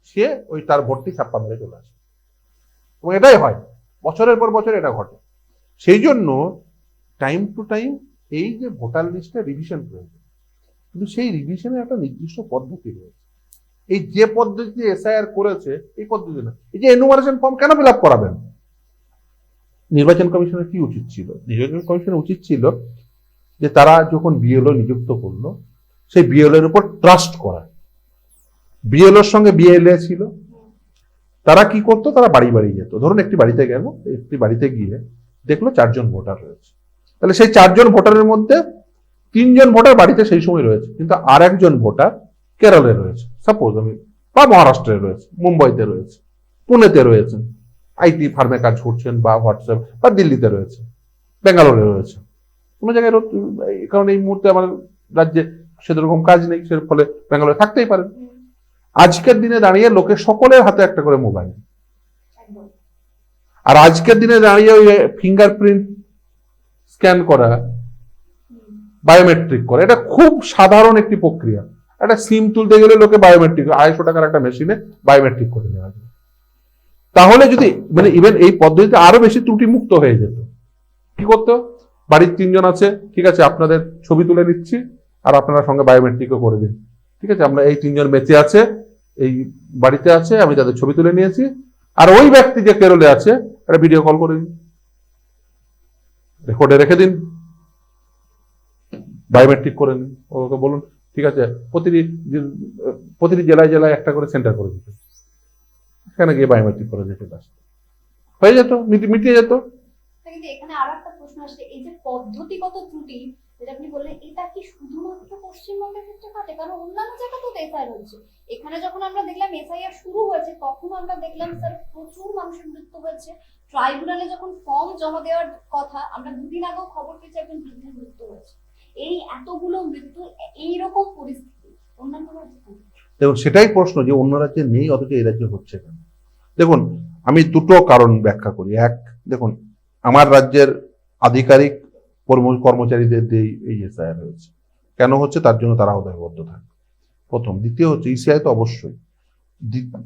সে ওই তার ভোটটি ছাপ্পা মেরে চলে আসে, এবং এটাই হয় বছরের পর বছর এটা ঘটে। সেই জন্য টাইম টু টাইম এই যে ভোটার লিস্টে রিভিশন প্রয়োজন, কিন্তু সেই রিভিশনের একটা নির্দিষ্ট পদ্ধতি রয়েছে। এই যে পদ্ধতি এসআইআর করেছে এই পদ্ধতি না। এই যে এনুমারেশন ফর্ম কেন ফিল আপ করাবেন? নির্বাচন কমিশনের কি উচিত ছিল? নির্বাচন কমিশনের উচিত ছিল যে তারা যখন বিএলও নিযুক্ত করলো, সেই বিএলও এর উপর ট্রাস্ট করা। বিএলওর সঙ্গে বিএলএ ছিল, তারা কি করতো, তারা বাড়ি বাড়ি যেত। ধরুন একটি বাড়িতে গেল, একটি বাড়িতে গিয়ে দেখলো 4 জন ভোটার রয়েছে, তাহলে সেই 4 জন ভোটারের মধ্যে 3 জন ভোটার বাড়িতে সেই সময় রয়েছে, কিন্তু আর একজন ভোটার কেরলে রয়েছে, সাপোজ আমি, বা মহারাষ্ট্রে রয়েছে, মুম্বাইতে রয়েছে, পুনেতে রয়েছেন, আইটি ফার্মে কাজ করছেন, বা হোয়াটসঅ্যাপ বা দিল্লিতে রয়েছে, বেঙ্গালোরে রয়েছে, কোনো জায়গায়। কারণ এই মুহূর্তে আমার রাজ্যে সেরকম কাজ নেই, সে ফলে বেঙ্গালোরে থাকতেই পারেন। আজকের দিনে দাঁড়িয়ে লোকের সকলের হাতে একটা করে মোবাইল, আর আজকের দিনে দাঁড়িয়ে ওই ফিঙ্গারপ্রিন্ট স্ক্যান করা, বায়োমেট্রিক করা, এটা খুব সাধারণ একটি প্রক্রিয়া। একটা সিম তুলতে গেলে লোকে বায়োমেট্রিক, 250 টাকার একটা মেশিনে বায়োমেট্রিক করে নেওয়া যায়। তাহলে যদি মানে ইভেন এই পদ্ধতিতে আরো বেশি ত্রুটি মুক্ত হয়ে যেত, কি করতো, বাড়ির 3 জন আছে, ঠিক আছে আপনাদের ছবি তুলে নিচ্ছি আর আপনারা সঙ্গে বায়োমেট্রিকও করে দিন, ঠিক আছে আমরা এই 3 জন বেঁচে আছে, এই বাড়িতে আছে, আমি তাদের ছবি তুলে নিয়েছি, আর ওই ব্যক্তি যে কেরলে আছে একটা ভিডিও কল করে দিন, রেকর্ডে রেখে দিন, বায়োমেট্রিক করে নিন। ওকে বলুন ঠিক আছে প্রতিটি জেলায় জেলায় একটা করে সেন্টার করে দিতে, সেখানে গিয়ে বায়োমেট্রিক করে যেতে আসতে হয়ে যেত, মিটিয়ে যেত। কিন্তু এখানে আরো একটা প্রশ্ন আসছে, এই যে পদ্ধতিগত ত্রুটি যেটা আপনি বললেন, এটা কি শুধুমাত্র পশ্চিমবঙ্গের ক্ষেত্রে ঘটে? কারণ অন্যান্য জায়গা তো এসআইআর হচ্ছে। এখানে যখন আমরা দেখলাম এসআইআর শুরু হয়েছে, তখন আমরা দেখলাম স্যার প্রচুর মানুষের মৃত্যু হয়েছে। ট্রাইব্যুনালে যখন ফর্ম জমা দেওয়ার কথা, আমরা 2 দিন আগেও খবর পেয়েছি একজন বৃদ্ধের মৃত্যু হয়েছে। এই এতগুলো মৃত্যু, এইরকম পরিস্থিতি অন্যান্য রাজ্যে। দেখুন সেটাই প্রশ্ন যে অন্য রাজ্যে নেই অথচ এই রাজ্যে হচ্ছে কেন। দেখুন আমি দুটো কারণ ব্যাখ্যা করি। এক, দেখুন আমার রাজ্যের আধিকারিক কর্মচারীদের দিয়ে এই এসআইআর হয়েছে, কেন হচ্ছে তার জন্য তারা দায়বদ্ধ থাকে, প্রথম। দ্বিতীয় হচ্ছে ইসিআই তো অবশ্যই।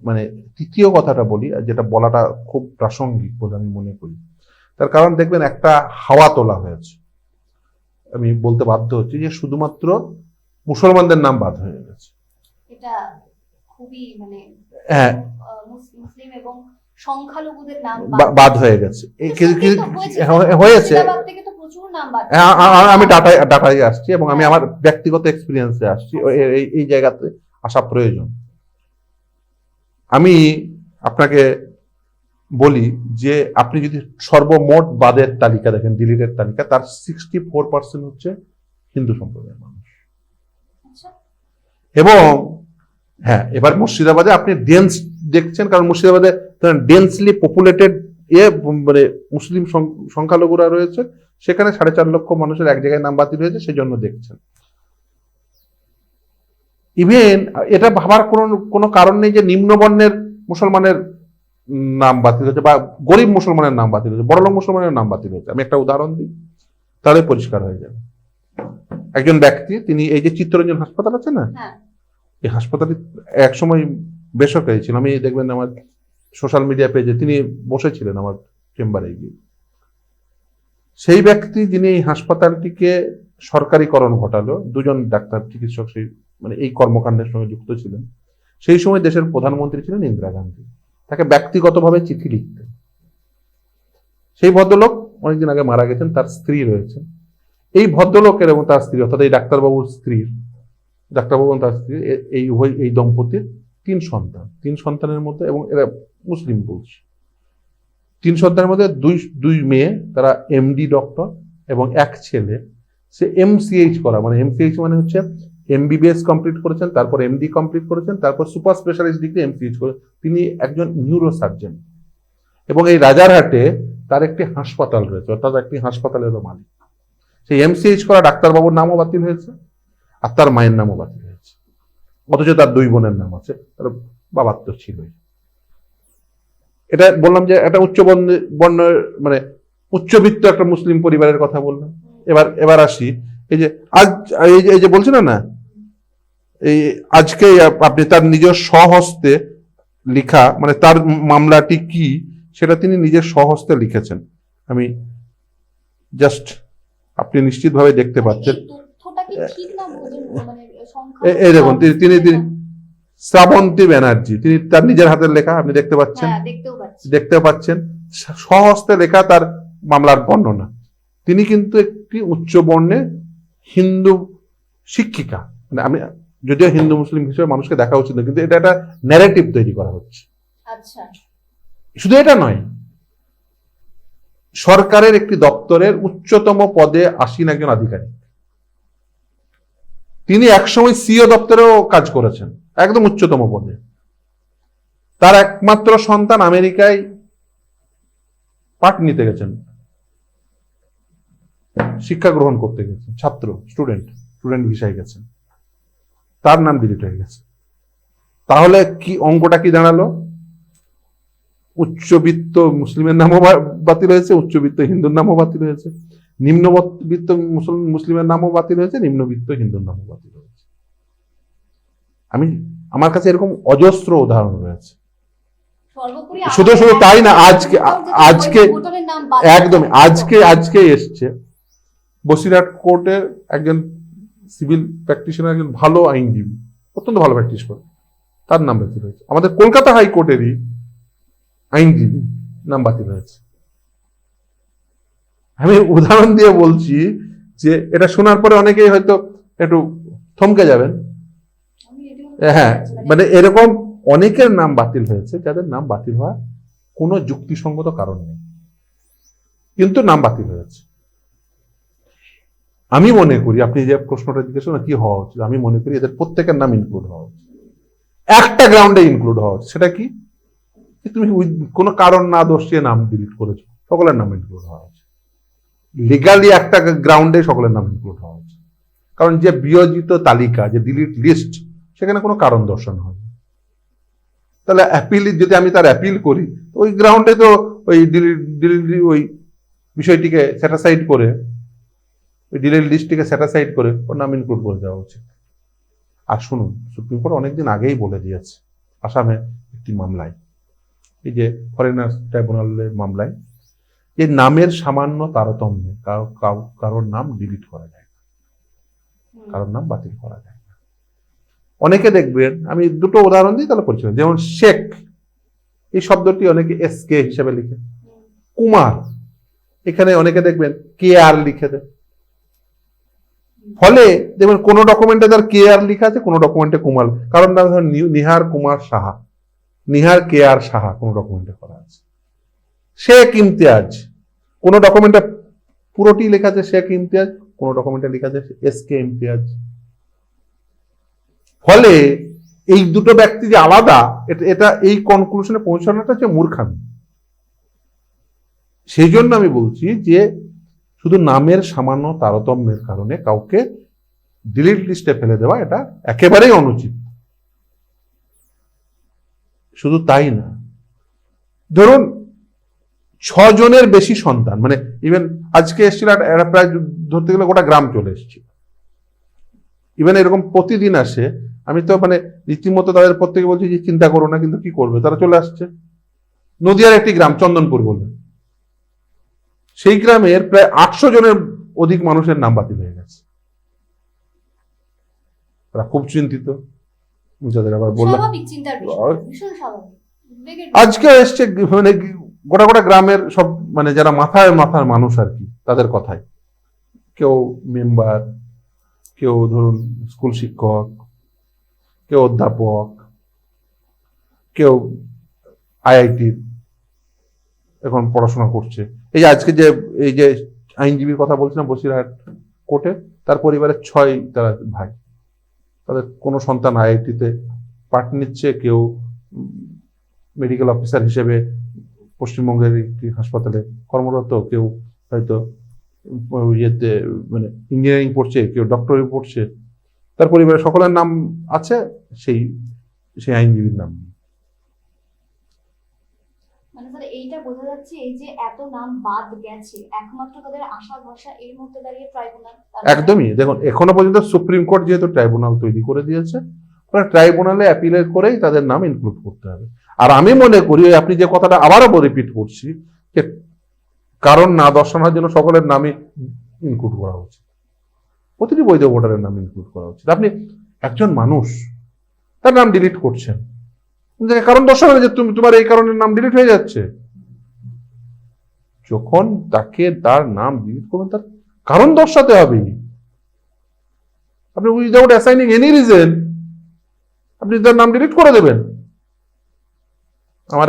মানে তৃতীয় কথাটা বলি, যেটা বলাটা খুব প্রাসঙ্গিক বলে আমি মনে করি, তার কারণ দেখবেন একটা হাওয়া তোলা হয়েছে, আমি বলতে বাধ্য হচ্ছি যে শুধুমাত্র মুসলমানদের নাম বাদ হয়ে গেছে। এটা খুবই মানে হ্যাঁ, মুসলিম এবং সংখ্যালঘুদের নাম বাদ হয়ে গেছে, হয়েছে। আমি ডাটায় আসছি এবং আমি আমার ব্যক্তিগত এক্সপিরিয়েন্সে আসছি, এই জায়গাতে আসা প্রয়োজন। আমি আপনাকে বলি যে আপনি যদি সর্বমোট বাদের তালিকা দেখেন, ডিলিটের তালিকা, তার 64% হচ্ছে হিন্দু সম্প্রদায়ের মানুষ। এবং হ্যাঁ, এবার মুর্শিদাবাদে আপনি ডেন্স দেখছেন, কারণ মুর্শিদাবাদে ডেন্সলি পপুলেটেড মানে মুসলিম সংখ্যালঘুরা রয়েছে, সেখানে 4.5 লক্ষ মানুষের এক জায়গায় নাম বাতিল হয়েছে, সেজন্য দেখছেন। ইভেন এটা ভাবার কোনো কারণ নেই যে নিম্নবর্ণের মুসলমানের নাম বাতিল হয়েছে বা গরিব মুসলমানের নাম বাতিল হয়েছে, বড়লোক মুসলমানের নাম বাতিল হয়েছে। আমি একটা উদাহরণ দিই, তাহলে পরিষ্কার হয়ে যাবে। একজন ব্যক্তি, তিনি এই যে চিত্তরঞ্জন হাসপাতাল আছে না, এই হাসপাতালে একসময় বেসরকারি ছিল। আমি দেখবেন আমার সোশ্যাল মিডিয়া পেজে তিনি বসেছিলেন আমার চেম্বারে গিয়ে। সেই ব্যক্তি যিনি এই হাসপাতালটিকে সরকারিকরণ ঘটালো, 2 জন ডাক্তার চিকিৎসক সেই মানে এই কর্মকাণ্ডের সঙ্গে যুক্ত ছিলেন। সেই সময় দেশের প্রধানমন্ত্রী ছিলেন ইন্দিরা গান্ধী, তাকে ব্যক্তিগতভাবে চিঠি লিখতেন। সেই ভদ্রলোক অনেকদিন আগে মারা গেছেন, তার স্ত্রী রয়েছেন। এই ভদ্রলোকের এবং তার স্ত্রী, অর্থাৎ এই ডাক্তারবাবুর স্ত্রীর, ডাক্তারবাবু এবং তার স্ত্রী, এই দম্পতির তিন সন্তানের মধ্যে, এবং এরা মুসলিম বলছি, তিন সন্তানের মধ্যে দুই মেয়ে, তারা এমডি ডক্টর, এবং এক ছেলে সে এমসিএইচ করা, মানে এমসিএইচ মানে হচ্ছে এমবিবিএস কমপ্লিট করেছেন, তারপর এমডি কমপ্লিট করেছেন, তারপর সুপার স্পেশালিস্ট ডিগ্রি এমসিএইচ করে তিনি একজন নিউরো সার্জন, এবং এই রাজারহাটে তার একটি হাসপাতাল রয়েছে, অর্থাৎ একটি হাসপাতালেরও মালিক। সেই এমসিএইচ করা ডাক্তারবাবুর নামও বাতিল হয়েছে, আর তার মায়ের নামও বাতিল হয়েছে, অথচ তার দুই বোনের নাম আছে, তার বাবার তো ছিলই। এটা বললাম যে একটা বর্ণের মানে উচ্চবিত্ত একটা মুসলিম পরিবারের কথা বললাম। এবার আসি, এই যে আজ এই যে বলছেন না, এই আজকে আপনি তার নিজের স্বহস্তে লিখা, মানে তার মামলাটি কি সেটা তিনি নিজের স্বহস্তে লিখেছেন। আমি জাস্ট, আপনি নিশ্চিতভাবে দেখতে পাচ্ছেন, তথ্যটা কি ঠিক না, মানে সংখ্যা এই দেখুন, তিনি শ্রাবন্তী ব্যানার্জি, তিনি তার নিজের হাতের লেখা, আপনি দেখতে পাচ্ছেন, হ্যাঁ, দেখতে পাচ্ছেন স্বহস্তে লেখা তার মামলার বর্ণনা। তিনি কিন্তু একটি উচ্চ বর্ণের হিন্দু শিক্ষিকা, মানে আমি যদিও হিন্দু মুসলিম হিসেবে মানুষকে দেখা উচিত না, কিন্তু এটা একটা ন্যারেটিভ তৈরি করা হচ্ছে। আচ্ছা, শুধু এটা নয়, সরকারের একটি দপ্তরের উচ্চতম পদে আসীন একজন আধিকারিক, তিনি একসময় সিও দপ্তরেও কাজ করেছেন, একদম উচ্চতম পদে। তার একমাত্র সন্তান আমেরিকায় পাঠ নিতে গেছেন, শিক্ষা গ্রহণ করতে গেছেন, স্টুডেন্ট ভিসায় গেছেন, তার নাম ডিলিট হয়ে গেছে। তাহলে কি অঙ্কটা কি দাঁড়ালো? উচ্চবিত্ত মুসলিমের নামও বাতিল হয়েছে, উচ্চবিত্ত হিন্দুর নামও বাতিল হয়েছে, নিম্নবিত্ত মুসলিমের নামও বাতিল হয়েছে, নিম্নবিত্ত হিন্দুর নামও বাতিল হয়েছে। আমার কাছে এরকম অজস্র উদাহরণ রয়েছে। শুধু তাই না, আজকে একদম আজকে এসছে বসিরহাট কোর্টের একজন সিভিল প্র্যাকটিশনার, একজন ভালো আইনজীবী, অত্যন্ত ভালো প্র্যাকটিস করে, তার নাম বাতিল হয়েছে। আমাদের কলকাতা হাইকোর্টেরই আইনজীবী নাম বাতিল হয়েছে। আমি উদাহরণ দিয়ে বলছি যে এটা শোনার পরে অনেকেই হয়তো একটু থমকে যাবেন। হ্যাঁ, মানে এরকম অনেকের নাম বাতিল হয়েছে যাদের নাম বাতিল হওয়ার কোনো যুক্তিসঙ্গত কারণ নেই, কিন্তু নাম বাতিল হয়েছে। আমি মনে করি, আপনি যে প্রশ্নটা জিজ্ঞেস করেন কি হওয়া উচিত, আমি মনে করি এদের প্রত্যেকের নাম ইনক্লুড হওয়া উচিত, একটা গ্রাউন্ডে ইনক্লুড হওয়া উচিত। সেটা কি? তুমি কোনো কারণ না দোষিয়ে নাম ডিলিট করেছো, সকলের নাম ইনক্লুড হওয়া উচিত। লিগালি একটা গ্রাউন্ডে সকলের নাম ইনক্লুড হওয়া উচিত, কারণ যে বিয়োজিত তালিকা, যে ডিলিট লিস্ট, সেখানে কোনো কারণ দর্শন হয়। তাহলে অ্যাপিল, যদি আমি তার অ্যাপিল করি, ওই গ্রাউন্ডে তো ওই ওই বিষয়টিকে স্যাটিসফাইড করে, ওই ডিলিট লিস্টটিকে স্যাটিসফাইড করে ওর নাম ইনক্লুড করে দেওয়া উচিত। আর শুনুন, সুপ্রিম কোর্ট অনেকদিন আগেই বলে দিয়েছে আসামে একটি মামলায়, এই যে ফরেনার্স ট্রাইব্যুনালের মামলায়, যে নামের সামান্য তারতম্যে কারোর নাম ডিলিট করা যায় না, কারোর নাম বাতিল করা যায় না। অনেকে দেখবেন, আমি দুটো উদাহরণ দিই তাহলে পরিচয়, যেমন শেখ, এই শব্দটি অনেকে এসকে হিসেবে লিখে, কুমার, এখানে অনেকে দেখবেন কে আর লিখে দেয়। ফলে দেখবেন কোন ডকুমেন্টে তার কে আর লিখা আছে, কোন ডকুমেন্টে কুমার, কারণ নিহার কুমার সাহা, নিহার কে আর সাহা কোন ডকুমেন্টে করা আছে। শেখ ইমতিয়াজ, কোন ডকুমেন্টে পুরোটি লেখা আছে শেখ ইমতিয়াজ, কোন ডকুমেন্টে লেখা আছে এস কে ইমতিয়াজ। ফলে এই দুটো ব্যক্তি যে আলাদা, এটা এই কনক্লুশনে পৌঁছানোটা হচ্ছে মূর্খামি। সেই জন্য আমি বলছি যে শুধু নামের সামান্য তারতম্যের কারণে কাউকে ডিলিট লিস্টে ফেলে দেওয়া এটা একেবারেই অনুচিত। শুধু তাই না, ধরুন 6 জনের বেশি সন্তান, মানে ইভেন আজকে এসেছিল প্রায় ধরতে গেলে গোটা গ্রাম চলে এসেছিল, ইভেন এরকম প্রতিদিন আসে। আমি তো মানে রীতিমতো তাদের প্রত্যেকে বলছি যে চিন্তা করো না, কিন্তু কি করবে, তারা চলে আসছে। নদিয়ার একটি গ্রাম চন্দনপুর বলে, সেই গ্রামের প্রায় 800 জনের অধিক মানুষের নাম বাতিল হয়ে গেছে। তারা খুব চিন্তিত, যাদের আবার বললাম আজকে এসছে, মানে গোটা গোটা গ্রামের সব, মানে যারা মাথার মানুষ আর কি, তাদের কথাই, কেউ মেম্বার, কেউ ধরুন স্কুল শিক্ষক, কেউ অধ্যাপক, কেউ আইআইটি এখন পড়াশোনা করছে। এই যে আজকে যে এই যে আইনজীবীর কথা বলছিলাম বসিরহাট কোর্টে, তার পরিবারের 6 তারা ভাই, তাদের কোনো সন্তান আইআইটিতে পাঠ নিচ্ছে, কেউ মেডিকেল অফিসার হিসেবে পশ্চিমবঙ্গের একটি হাসপাতালে কর্মরত, কেউ হয়তো ইয়েতে মানে ইঞ্জিনিয়ারিং পড়ছে, কেউ ডক্টরি পড়ছে। তার পরিবারের সকলের নাম আছে সেই সেই আইনজীবীর নাম। মানে স্যার এইটা বোঝা যাচ্ছে এই যে এত নাম বাদ গেছে একমাত্র তাদের আশা ভরসা এর মধ্যে দাঁড়িয়ে ট্রাইব্যুনাল। একদমই, দেখুন এখনো পর্যন্ত সুপ্রিম কোর্ট যেহেতু ট্রাইব্যুনাল তৈরি করে দিয়েছে, ট্রাইব্যুনালে অ্যাপিলেট করেই তাদের নাম ইনক্লুড করতে হবে। আর আমি মনে করি আপনি যে কথাটা আবারও রিপিট করছি, যে কারণ না দর্শানোর জন্য সকলের নামই ইনক্লুড করা উচিত, প্রতিটি বৈধ ভোটারের নাম ইনক্লুড করা উচিত। আপনি একজন মানুষ তার নাম ডিলিট করছেন, কারণ দর্শানো যে তুমি তোমার এই কারণের নাম ডিলিট হয়ে যাচ্ছে। যখন তাকে তার নাম ডিলিট করবেন তার কারণ দর্শাতে হবে। আপনি উইদাউট অ্যাসাইনিং এনি রিজন আপনি তার নাম ডিলিট করে দেবেন। আমার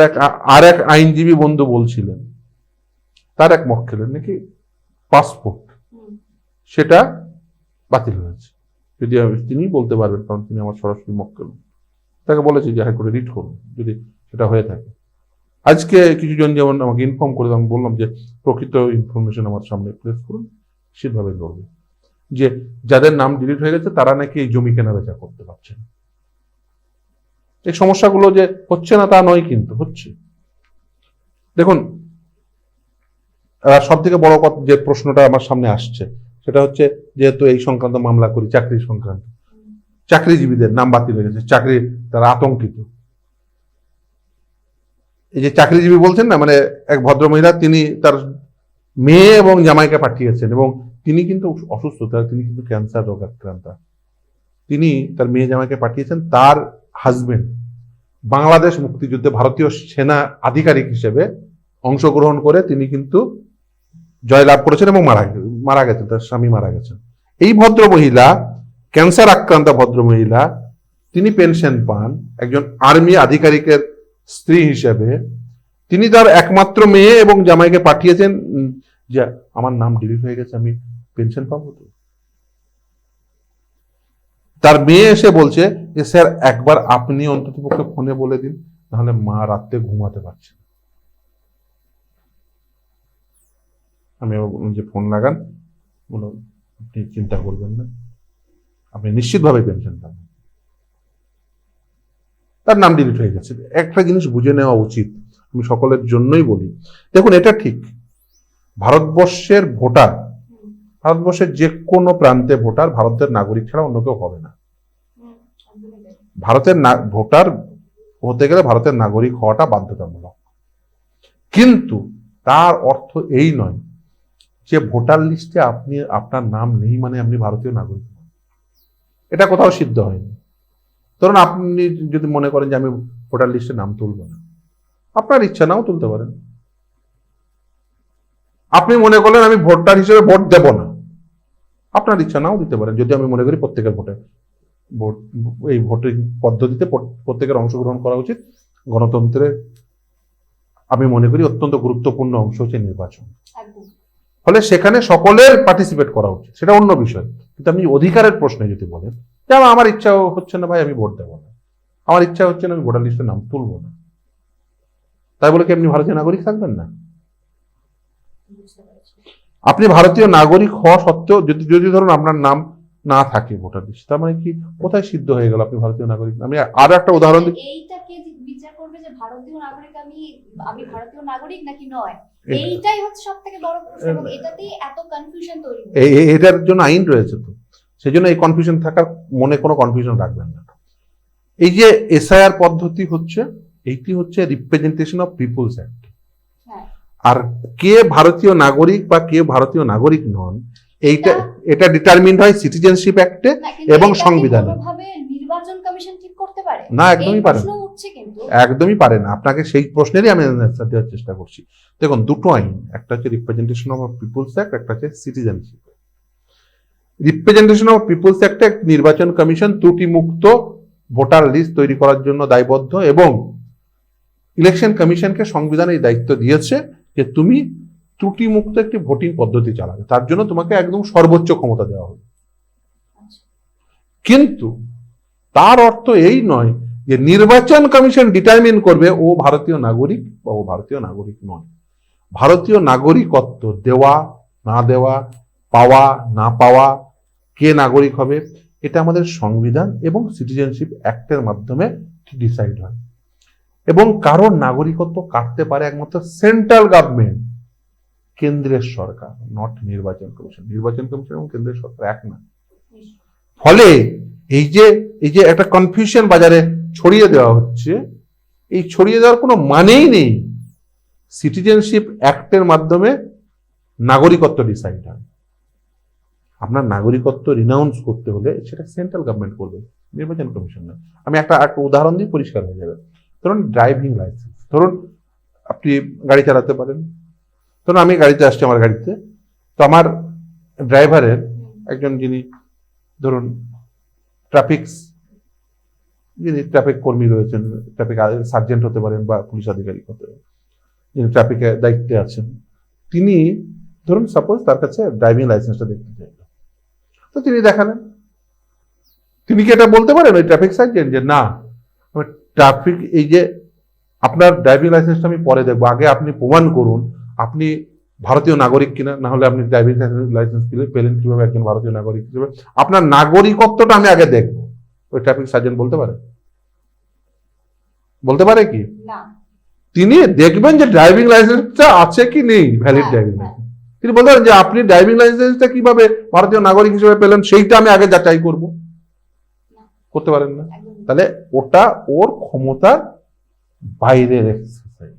আর এক আইনজীবী বন্ধু বলছিলেন তার এক মক্কেলের নাকি পাসপোর্ট সেটা বাতিল হয়েছে। যদি তিনি বলতে পারবেন, কারণ তিনি আমার সরাসরি মক্কেল, তাকে বলেছি যে হাইকোর্টে রিট করুন যদি সেটা হয়ে থাকে। আজকে কিছুজন যেমন আমাকে ইনফর্ম করে, আমি বললাম যে প্রকৃত ইনফরমেশন আমার সামনে প্লেস করুন, নিশ্চিতভাবে লড়বে। যে যাদের নাম ডিলিট হয়ে গেছে তারা নাকি এই জমি কেনা বেচা করতে পারছে না। এই সমস্যাগুলো যে হচ্ছে না তা নয়, কিন্তু হচ্ছে। দেখুন সব থেকে বড় কথা যে প্রশ্নটা আমার সামনে আসছে সেটা হচ্ছে, যেহেতু এই সংক্রান্ত মামলা করি, চাকরি সংক্রান্ত, চাকরিজীবীদের নাম বাতিল হয়ে গেছে, চাকরি তারা আতঙ্কিত। এই যে চাকরিজীবী বলছেন না, মানে এক ভদ্রমহিলা, তিনি তার মেয়ে এবং জামাইকে পাঠিয়েছেন, এবং তিনি কিন্তু অসুস্থ, তিনি কিন্তু ক্যান্সার রোগ আক্রান্ত। তিনি তার মেয়ে জামাইকে পাঠিয়েছেন, তার হাজবেন্ড বাংলাদেশ মুক্তিযুদ্ধে ভারতীয় সেনা আধিকারিক হিসেবে অংশগ্রহণ করে তিনি কিন্তু জয়লাভ করেছেন এবং মারা গেছেন, তার স্বামী মারা গেছেন। এই ভদ্র মহিলা, ক্যান্সার আক্রান্ত ভদ্র মহিলা, তিনি পেনশন পান একজন আর্মি আধিকারিকের স্ত্রী হিসেবে। তিনি তার একমাত্র মেয়ে এবং জামাইকে পাঠিয়েছেন যে আমার নাম ডিলিট হয়ে গেছে, আমি পেনশন পাবো তো। তার মেয়ে এসে বলছে যে স্যার একবার আপনি অন্তত পক্ষে ফোনে বলে দিন, নাহলে মা রাত্রে ঘুমাতে পারছে না। আমি যে ফোন লাগান, বলো আপনি চিন্তা করবেন না, আপনি নিশ্চিতভাবে পেনশন পাবেন। তার নাম ডিলিট হয়ে গেছে। একটা জিনিস বুঝে নেওয়া উচিত, আমি সকলের জন্যই বলি। দেখুন এটা ঠিক, ভারতবর্ষের ভোটার, ভারতবর্ষের যে কোনো প্রান্তে ভোটার ভারতের নাগরিক ছাড়া অন্য কেউ হবে না। ভারতের ভোটার হতে গেলে ভারতের নাগরিক হওয়াটা বাধ্যতামূলক। কিন্তু তার অর্থ এই নয় যে ভোটার লিস্টে আপনি আপনার নাম নেই মানে আপনি ভারতীয় নাগরিক নন। এটা কোথাও সিদ্ধ হয়নি। ধরুন আপনি যদি মনে করেন যে আমি ভোটার লিস্টে নাম তুলব না, আপনার ইচ্ছা, নাও তুলতে পারেন। আপনি মনে করলেন আমি ভোটার হিসেবে ভোট দেব না, আপনার ইচ্ছা, নাও দিতে পারেন। যদি আমি মনে করি প্রত্যেকের ভোট এই ভোটের পদ্ধতিতে প্রত্যেকের অংশগ্রহণ করা উচিত, গণতন্ত্রের আমি মনে করি অত্যন্ত গুরুত্বপূর্ণ অংশ হচ্ছে নির্বাচন। ফলে সেখানে সকলের পার্টিসিপেট করা উচিত, সেটা অন্য বিষয়। কিন্তু আপনি অধিকারের প্রশ্নে যদি বলেন যে আমার ইচ্ছা হচ্ছে না ভাই আমি ভোট দেবো না, আমার ইচ্ছা হচ্ছে না আমি ভোটার লিস্টে নাম তুলবো না, তাই বলে কি আপনি ভারতীয় নাগরিক থাকবেন না? আপনি ভারতীয় নাগরিক হওয়া সত্ত্বেও যদি ধরুন আপনার নাম না থাকে ভোটার লিস্টে, তার মানে কি কোথায় সিদ্ধ হয়ে গেল আপনি ভারতীয় নাগরিক? আমি আরো একটা উদাহরণ দিই। এইটাকে বিচার করবে যে ভারতীয় নাগরিক আমি ভারতীয় নাগরিক নাকি নয়, এইটাই হচ্ছে সবথেকে বড় প্রশ্ন, এবং এটাতেই এত কনফিউশন তৈরি হচ্ছে। এটার জন্য আইন রয়েছে তো, সেজন্য এই কনফিউশন থাকার, মনে কোনো কনফিউশন রাখবেন না। এই যে এসআইআর পদ্ধতি হচ্ছে, এইটি হচ্ছে রিপ্রেজেন্টেশন অফ পিপলস অ্যাক্ট। আর কে ভারতীয় নাগরিক বা কে ভারতীয় নাগরিক নন, এটা ডিটারমিন্ড হয় সিটিজেনশিপ অ্যাক্টে এবং সংবিধানে। নির্বাচন কমিশন ঠিক করতে পারে না, একদমই পারে না, একদমই পারে না। আপনাকে সেই প্রশ্নেরই আমি অ্যান্সার দেওয়ার চেষ্টা করছি। দেখুন দুটো আইন, একটা হচ্ছে রিপ্রেজেন্টেশন অফ পিপলস অ্যাক্ট, একটা হচ্ছে সিটিজেনশিপ। রিপ্রেজেন্টেশন অফ পিপলস অ্যাক্টে নির্বাচন কমিশন ত্রুটিমুক্ত ভোটার লিস্ট তৈরি করার জন্য দায়বদ্ধ, এবং ইলেকশন কমিশনকে সংবিধান এই দায়িত্ব দিয়েছে যে তুমি ত্রুটিমুক্ত একটি ভোটিং পদ্ধতি চালাবে, তার জন্য তোমাকে একদম সর্বোচ্চ ক্ষমতা দেওয়া হবে। কিন্তু তার অর্থ এই নয় যে নির্বাচন কমিশন ডিটারমিন করবে ও ভারতীয় নাগরিক বা ও ভারতীয় নাগরিক নয়। ভারতীয় নাগরিকত্ব দেওয়া না দেওয়া, পাওয়া না পাওয়া, কে নাগরিক হবে, এটা আমাদের সংবিধান এবং সিটিজেনশিপ অ্যাক্টের মাধ্যমে ডিসাইড হয়। এবং কারোর নাগরিকত্ব কাটতে পারে একমাত্র সেন্ট্রাল গভর্নমেন্ট, কেন্দ্রের সরকার, নট নির্বাচন কমিশন। নির্বাচন কমিশন এবং কেন্দ্রের সরকার এক না। ফলে এই যে একটা কনফিউশন বাজারে ছড়িয়ে দেওয়া হচ্ছে, এই ছড়িয়ে দেওয়ার কোনো মানেই নেই। সিটিজেনশিপ অ্যাক্টের মাধ্যমে নাগরিকত্ব ডিসাইড হয়। আপনার নাগরিকত্ব রিনাউন্স করতে হলে সেটা সেন্ট্রাল গভর্নমেন্ট করবে, নির্বাচন কমিশন না। আমি একটা উদাহরণ দিয়ে পরিষ্কার হয়ে যাবে। ধরুন ড্রাইভিং লাইসেন্স, ধরুন আপনি গাড়ি চালাতে পারেন, ধরুন আমি গাড়িতে আসছি, আমার গাড়িতে তো আমার ড্রাইভারের একজন যিনি ধরুন ট্রাফিক কর্মী রয়েছেন, ট্রাফিক সার্জেন্ট হতে পারেন বা পুলিশ আধিকারিক হতে পারেন, যিনি ট্রাফিকের দায়িত্বে আছেন, তিনি ধরুন সাপোজ তার কাছে ড্রাইভিং লাইসেন্সটা দেখতে চাইলেন, তো তিনি দেখালেন। তিনি কি এটা বলতে পারেন ওই ট্রাফিক সার্জেন্ট যে না, ট্রাফিক এই যে আপনার ড্রাইভিং লাইসেন্সটা আমি পরে দেখবো, আগে আপনি প্রমাণ করুন আপনি ভারতীয় নাগরিক কিনা, না হলে আপনি ড্রাইভিং লাইসেন্স পেলেন কিভাবে একজন ভারতীয় নাগরিক হিসেবে, আপনার নাগরিকত্বটা আমি আগে দেখবো। ওই ট্রাফিক সার্জেন্ট বলতে পারে? বলতে পারে কি? তিনি দেখবেন যে ড্রাইভিং লাইসেন্সটা আছে কি নেই, ভ্যালিড ড্রাইভিং লাইসেন্স। তিনি বলতে পারেন যে আপনি ড্রাইভিং লাইসেন্সটা কিভাবে ভারতীয় নাগরিক হিসেবে পেলেন সেইটা আমি আগে যাচাই করব, করতে পারেন না। তাহলে ওটা ওর ক্ষমতার বাইরের এক্সারসাইজ।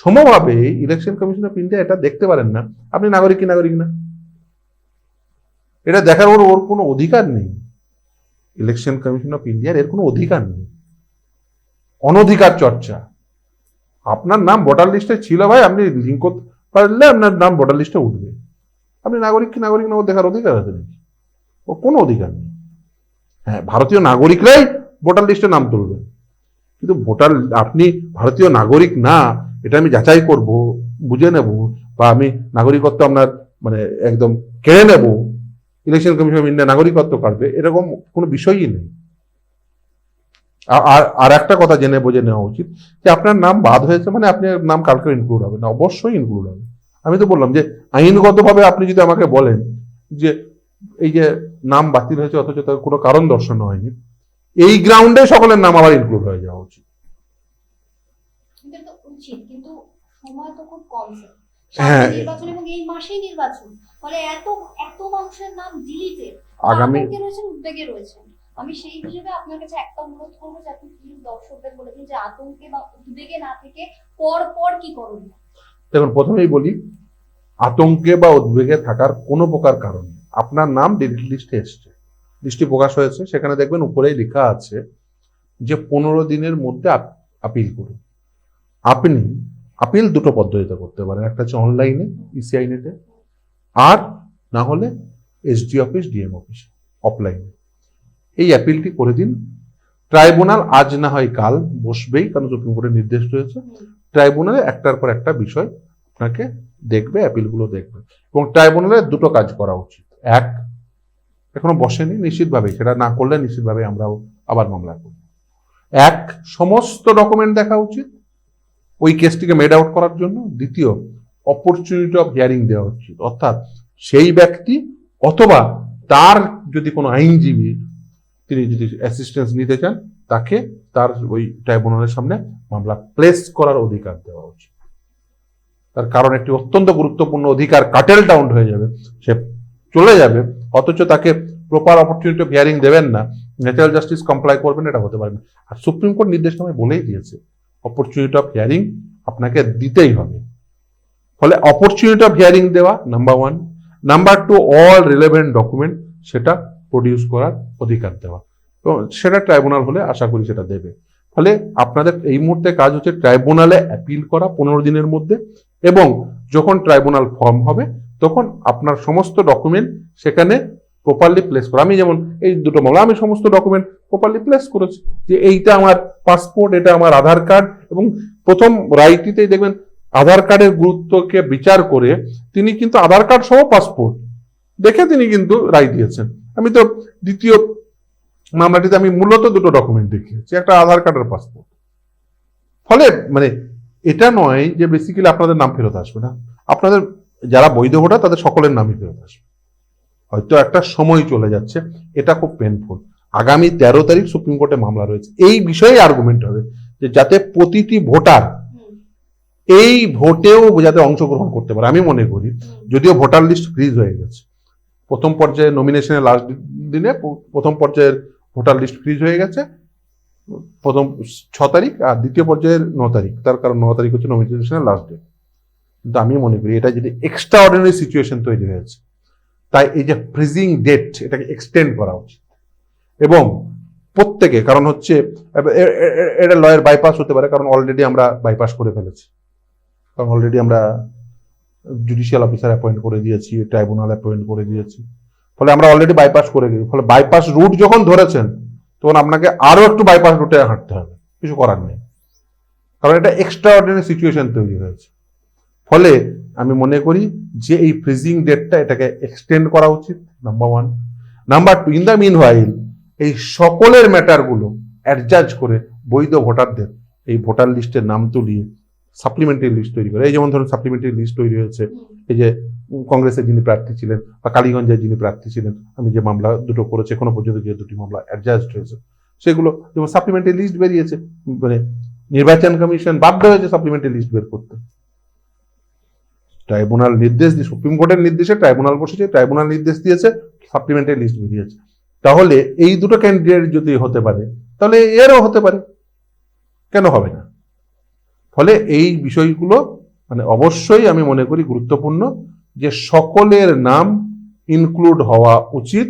সমভাবে ইলেকশন কমিশন অফ ইন্ডিয়া এটা দেখতে পারেন না আপনি নাগরিক কি নাগরিক না, এটা দেখার ওর কোনো অধিকার নেই। ইলেকশন কমিশন অফ ইন্ডিয়ার এর কোনো অধিকার নেই। অনধিকার চর্চা। আপনার নাম ভোটার লিস্টে ছিল ভাই, আপনি লিঙ্ক করতে পারলে আপনার নাম ভোটার লিস্টে উঠবে। আপনি নাগরিক কি নাগরিক না, ও দেখার অধিকার আছে নাকি? ও কোনো অধিকার নেই। হ্যাঁ, ভারতীয় নাগরিকরাই ভোটার লিস্টে নাম তুলবেন, কিন্তু আপনি ভারতীয় নাগরিক না এটা আমি যাচাই করব, বুঝে নেব, বা আমি নাগরিকত্ব আপনার মানে একদম কেড়ে নেব, ইলেকশন কমিশন অফ ইন্ডিয়া নাগরিকত্ব কাটবে, এরকম কোনো বিষয়ই নেই। আর একটা কথা জেনে বুঝে নেওয়া উচিত যে আপনার নাম বাদ হয়েছে মানে আপনার নাম কালকে ইনক্লুড হবে না, অবশ্যই ইনক্লুড হবে। আমি তো বললাম যে আইনগতভাবে আপনি যদি আমাকে বলেন যে এই যে নাম বাতিল হয়েছে অথচ তার কোনো কারণ দর্শানো হয়নি, এই গ্রাউন্ডে সকলের নাম আবার ইনক্লুড হয়ে যাওয়া উচিত। কিন্তু সময় তো খুব কম, হ্যাঁ, নির্বাচন এবং এই মাসেই নির্বাচন, ফলে এত মানুষের নাম ডিলিটেড, আগামী রয়েছেন, উদ্বেগে রয়েছেন। আমি সেই হিসেবে আপনার কাছে একটা অনুরোধ করবো যে আপনি প্লিজ দর্শকদের বলে দিন যে আতঙ্কে বা উদ্বেগে না থেকে পর কি করণীয়। দেখুন, প্রথমেই বলি আতঙ্কে বা উদ্বেগে থাকার কোনো প্রকার কারণ নেই। আপনার নাম ডিলিট লিস্টে এসছে, লিস্টটি প্রকাশ হয়েছে, সেখানে দেখবেন উপরেই লেখা আছে যে 15 দিনের মধ্যে আপিল করুন। আপনি আপিল দুটো পদ্ধতিতে করতে পারেন, একটা হচ্ছে অনলাইনে ইসিআই নেটে, আর না হলে এসডি অফিস ডিএম অফিসে অফলাইনে। এই অ্যাপিলটি করে দিন। ট্রাইব্যুনাল আজ না হয় কাল বসবেই, কারণ সুপ্রিম কোর্টের নির্দেশ রয়েছে। ট্রাইব্যুনালে একটার পর একটা বিষয় আপনাকে দেখবে, অ্যাপিলগুলো দেখবে, এবং ট্রাইব্যুনালে দুটো কাজ করা উচিত। এক, এখনো বসেনি নিশ্চিতভাবে, সেটা না করলে নিশ্চিতভাবে আমরাও আবার মামলা করব। এক, সমস্ত ডকুমেন্ট দেখা উচিত ওই কেসটিকে মেড আউট করার জন্য। দ্বিতীয়, অপরচুনিটি অফ হিয়ারিং দেওয়া উচিত, অর্থাৎ সেই ব্যক্তি অথবা তার যদি কোনো আইনজীবী তিনি যদি অ্যাসিস্ট্যান্স নিতে চান, তাকে তার ওই ট্রাইব্যুনালের সামনে মামলা প্লেস করার অধিকার দেওয়া উচিত। তার কারণ একটি অত্যন্ত গুরুত্বপূর্ণ অধিকার কাটেল ডাউন হয়ে যাবে, সে চলে যাবে, অথচ তাকে প্রপার অপরচুনিটি অফ হিয়ারিং দেবেন না, ন্যাচারাল জাস্টিস কমপ্লাই করবেন, এটা হতে পারে না। আর সুপ্রিম কোর্ট নির্দেশনামায় বলেই দিয়েছে অপরচুনিটি অফ হিয়ারিং আপনাকে দিতেই হবে। ফলে অপরচুনিটি অফ হিয়ারিং দেওয়া number 1, number 2, all relevant document সেটা প্রডিউস করার অধিকার দেওয়া, এবং সেটা ট্রাইব্যুনাল হলে আশা করি সেটা দেবে। ফলে আপনাদের এই মুহূর্তে কাজ হচ্ছে ট্রাইব্যুনালে অ্যাপিল করা 15 দিনের মধ্যে, এবং যখন ট্রাইব্যুনাল ফর্ম হবে তখন আপনার সমস্ত ডকুমেন্ট সেখানে প্রপারলি প্লেস করা। আমি যেমন এই দুটো মামলা আমি সমস্ত ডকুমেন্ট প্রপারলি প্লেস করেছি, যে এইটা আমার পাসপোর্ট, এটা আমার আধার কার্ড। এবং প্রথম রায়টিতেই দেখবেন আধার কার্ডের গুরুত্বকে বিচার করে তিনি কিন্তু আধার কার্ড সহ পাসপোর্ট দেখে তিনি কিন্তু রায় দিয়েছেন। আমি তো দ্বিতীয় মামলাটিতে আমি মূলত দুটো ডকুমেন্ট দেখিয়েছি, একটা আধার কার্ড আর পাসপোর্ট। ফলে মানে এটা নয় যে বেসিক্যালি আপনাদের নাম ফেরত আসবে না, আপনাদের যারা বৈধ ভোটার তাদের সকলের নামই ফেরত আসবে। হয়তো একটা সময় চলে যাচ্ছে, এটা খুব পেনফুল। আগামী 13 তারিখ সুপ্রিম কোর্টে মামলা রয়েছে, এই বিষয়ে আর্গুমেন্ট হবে যে যাতে প্রতিটি ভোটার এই ভোটেও যাতে অংশগ্রহণ করতে পারে। আমি মনে করি যদিও ভোটার লিস্ট ফ্রিজ হয়ে গেছে, প্রথম পর্যায়ে নমিনেশনের লাস্ট দিনে প্রথম পর্যায়ের ভোটার লিস্ট ফ্রিজ হয়ে গেছে প্রথম 6 তারিখ, আর দ্বিতীয় পর্যায়ের 9 তারিখ, তার কারণ 9 তারিখ হচ্ছে নমিনেশনের লাস্ট ডেট। কিন্তু আমি মনে করি এটা যদি এক্সট্রা অর্ডিনারি সিচুয়েশন তৈরি হয়েছে, তাই এই যে ফ্রিজিং ডেট এটাকে এক্সটেন্ড করা উচিত। এবং প্রত্যেকে, কারণ হচ্ছে এটা লয়ের বাইপাস হতে পারে, কারণ অলরেডি আমরা বাইপাস করে ফেলেছি, কারণ অলরেডি আমরা জুডিশিয়াল অফিসার অ্যাপয়েন্ট করে দিয়েছি, ট্রাইব্যুনাল অ্যাপয়েন্ট করে দিয়েছি। ফলে আমরা অলরেডি বাইপাস করে গেছি। ফলে বাইপাস রুট যখন ধরেছেন তখন আপনাকে আরো একটু বাইপাস রুটে হাঁটতে হবে, কিছু করার নেই, কারণ এটা এক্সট্রা অর্ডিনারি সিচুয়েশন তৈরি হয়েছে। ফলে আমি মনে করি যে এই ফ্রিজিং ডেটটা এটাকে এক্সটেন্ড করা উচিত, number 1। Number 2, in the meanwhile এই সকলের ম্যাটারগুলো অ্যাডজাস্ট করে বৈধ ভোটারদের এই ভোটার লিস্টের নাম তুলিয়ে সাপ্লিমেন্টারি লিস্ট তৈরি করে। এই যেমন ধরুন সাপ্লিমেন্টারি লিস্ট তৈরি হয়েছে, এই যে কংগ্রেসের যিনি প্রার্থী ছিলেন বা কালীগঞ্জের যিনি প্রার্থী ছিলেন, আমি যে মামলা দুটো করেছি এখনো পর্যন্ত যে দুটি মামলা অ্যাডজাস্ট হয়েছে, সেগুলো যেমন সাপ্লিমেন্টারি লিস্ট বেরিয়েছে, মানে নির্বাচন কমিশন বাধ্য হয়েছে সাপ্লিমেন্টারি লিস্ট বের করতে। ট্রাইব্যুনাল নির্দেশ দিয়ে, সুপ্রিম কোর্টের নির্দেশে ট্রাইব্যুনাল বসেছে, ট্রাইব্যুনাল নির্দেশ দিয়েছে, সাপ্লিমেন্টারি লিস্ট বেরিয়েছে। তাহলে এই দুটো ক্যান্ডিডেট যদি হতে পারে তাহলে এরও হতে পারে, কেন হবে না? ফলে এই বিষয়গুলো মানে অবশ্যই আমি মনে করি গুরুত্বপূর্ণ যে সকলের নাম ইনক্লুড হওয়া উচিত।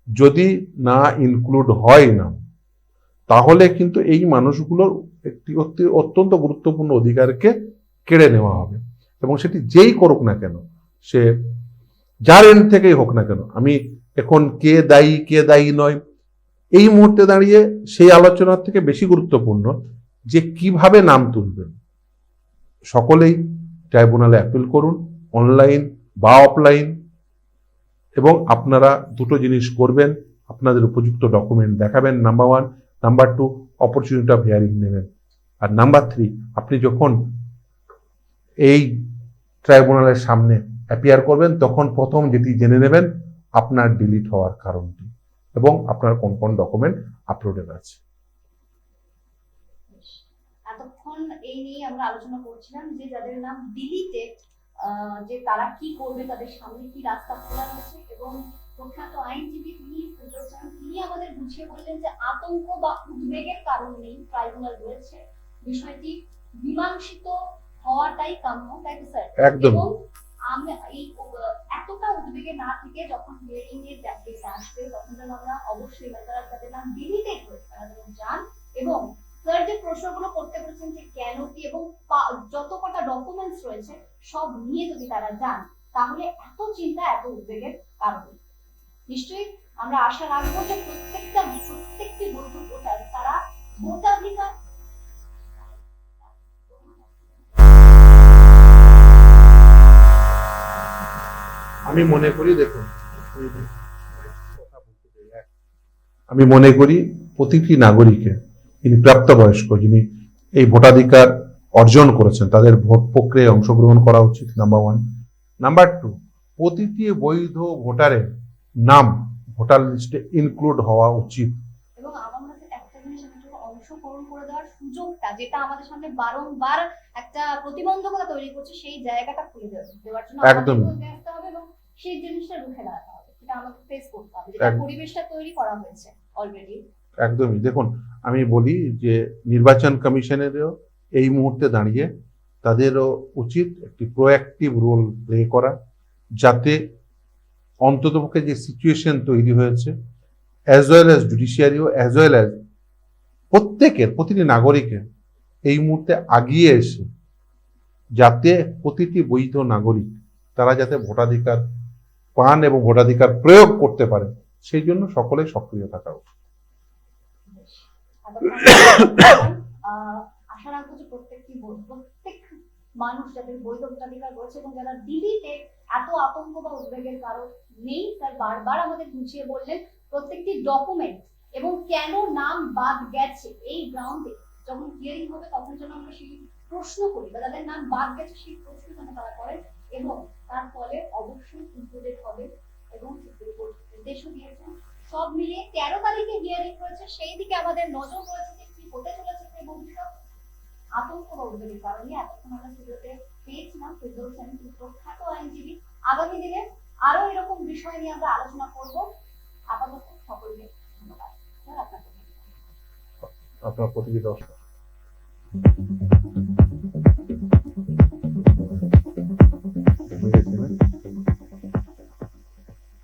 যদি না ইনক্লুড হয় না, তাহলে কিন্তু এই মানুষগুলোর একটি অত্যন্ত গুরুত্বপূর্ণ অধিকারকে কেড়ে নেওয়া হবে, এবং সেটি যেই করুক না কেন, সে যার এন্ড থেকেই হোক না কেন। আমি এখন কে দায়ী নয়, এই মুহূর্তে দাঁড়িয়ে সেই আলোচনার থেকে বেশি গুরুত্বপূর্ণ যে কিভাবে নাম তুলবেন। সকলেই ট্রাইব্যুনালে অ্যাপিল করুন, অনলাইন বা অফলাইন, এবং আপনারা দুটো জিনিস করবেন, আপনাদের উপযুক্ত ডকুমেন্ট দেখাবেন, number 1। Number 2, opportunity of hearing নেবেন। আর নাম্বার 3, আপনি যখন এই ট্রাইব্যুনালের সামনে অ্যাপিয়ার করবেন তখন প্রথম যেটি জেনে নেবেন আপনার ডিলিট হওয়ার কারণটি এবং আপনার কোন কোন ডকুমেন্ট আপলোডেড আছে। এতক্ষণ এই নিয়ে আমরা আলোচনা করছিলাম যে যাদের নাম ডিলিটেড, যে তারা কি করবে, তাদের সামনে কি রাস্তা খোলা রয়েছে। এবং প্রখ্যাত আইনজীবী তিনি আমাদের বুঝিয়ে বললেন যে আতঙ্ক বা উদ্বেগের কারণ নেই, ট্রাইব্যুনাল রয়েছে, বিষয়টি মীমাংসিত হওয়াটাই কাম্য, তাই তো স্যার? একদম। এবং আমরা এই এতটা উদ্বেগে না থেকে যখন হিয়ারিং এর ডেট আসবে তখন যেন আমরা অবশ্যই তারা তাদের নাম ডিলিটেড হয়েছে তারা যেন যান। এবং স্যার যে প্রশ্নগুলো করতে বলেছেন যে কেন কি এবং যত কটা ডকুমেন্টস রয়েছে সব নিয়ে যদি তারা যান, তাহলে এত চিন্তা এত উদ্বেগের কারণ নিশ্চয়ই আমরা আশা রাখবো যে প্রত্যেকটি বৈধ ভোটার তারা ভোটাধিকার আমি মনে করি, দেখুন আমি মনে করি প্রতিটি নাগরিকের, যিনি প্রাপ্তবয়স্ক, যিনি এই ভোটাধিকার অর্জন করেছেন, তাদের ভোট প্রক্রিয়ায় অংশগ্রহণ করা উচিত, নাম্বার 1। নাম্বার 2, প্রতিটি বৈধ ভোটারের নাম ভোটার লিস্টে ইনক্লুড হওয়া উচিত। এবং আমার মনে হয় একটা জিনিস অংশগ্রহণ করে দেওয়ার সুযোগটা, যেটা আমাদের সামনে বারংবার একটা প্রতিবন্ধকতা তৈরি করছে, সেই জায়গাটা খুলে দেওয়ার জন্য একদম আসতে হবে এবং সেই জিনিসটা রুখে দাঁড়াতে হবে, সেটা আমাদের ফেস করতে হবে, যেটা পরিবেশটা তৈরি করা হয়েছে অলরেডি। একদমই। দেখুন আমি বলি যে নির্বাচন কমিশনেরও এই মুহূর্তে দাঁড়িয়ে তাদেরও উচিত একটি প্রোঅ্যাক্টিভ রোল প্লে করা, যাতে অন্ততপক্ষে যে সিচুয়েশন তৈরি হয়েছে অ্যাজ ওয়েল অ্যাজ জুডিশিয়ারিও অ্যাজ ওয়েল অ্যাজ প্রতিটি নাগরিকের এই মুহূর্তে আগিয়ে এসে যাতে প্রতিটি বৈধ নাগরিক তারা যাতে ভোটাধিকার পান এবং ভোটাধিকার প্রয়োগ করতে পারে, সেই জন্য সকলে সক্রিয় থাকা উচিত। আশা রাখবো যে প্রত্যেক মানুষ যাদের বৈধ ভোটাধিকার রয়েছে এবং যারা দিল্লিতে এত আতঙ্ক বা উদ্বেগের কারণ নেই, তার বারবার আমাদের বুঝিয়ে বললেন প্রত্যেকটি ডকুমেন্ট এবং কেন নাম বাদ গেছে এই গ্রাউন্ডে যখন হিয়ারিং হবে তখন যেন আমরা সেই প্রশ্ন করি বা যাদের নাম বাদ গেছে সেই প্রশ্ন যেন তারা করেন এবং তার ফলে অবশ্যই ইনক্লুডেড হবে এবং নির্দেশও দিয়েছেন। সব মিলিয়ে 13 তারিখে হিয়ারিং রয়েছে, সেই দিকে আমাদের নজর রয়েছে যে কি হতে চলেছে সেই ভবিষ্যৎ। আতঙ্ক বা উদ্বেগের কারণে এতক্ষণ আমরা ভিডিওতে পেয়েছিলাম ফিরদৌস সেন, প্রখ্যাত আইনজীবী। আগামী দিনে আরো এরকম বিষয় নিয়ে আমরা আলোচনা করব। আপাতত সকলকে ধন্যবাদ। আপনার আপনার প্রতিযোগিতা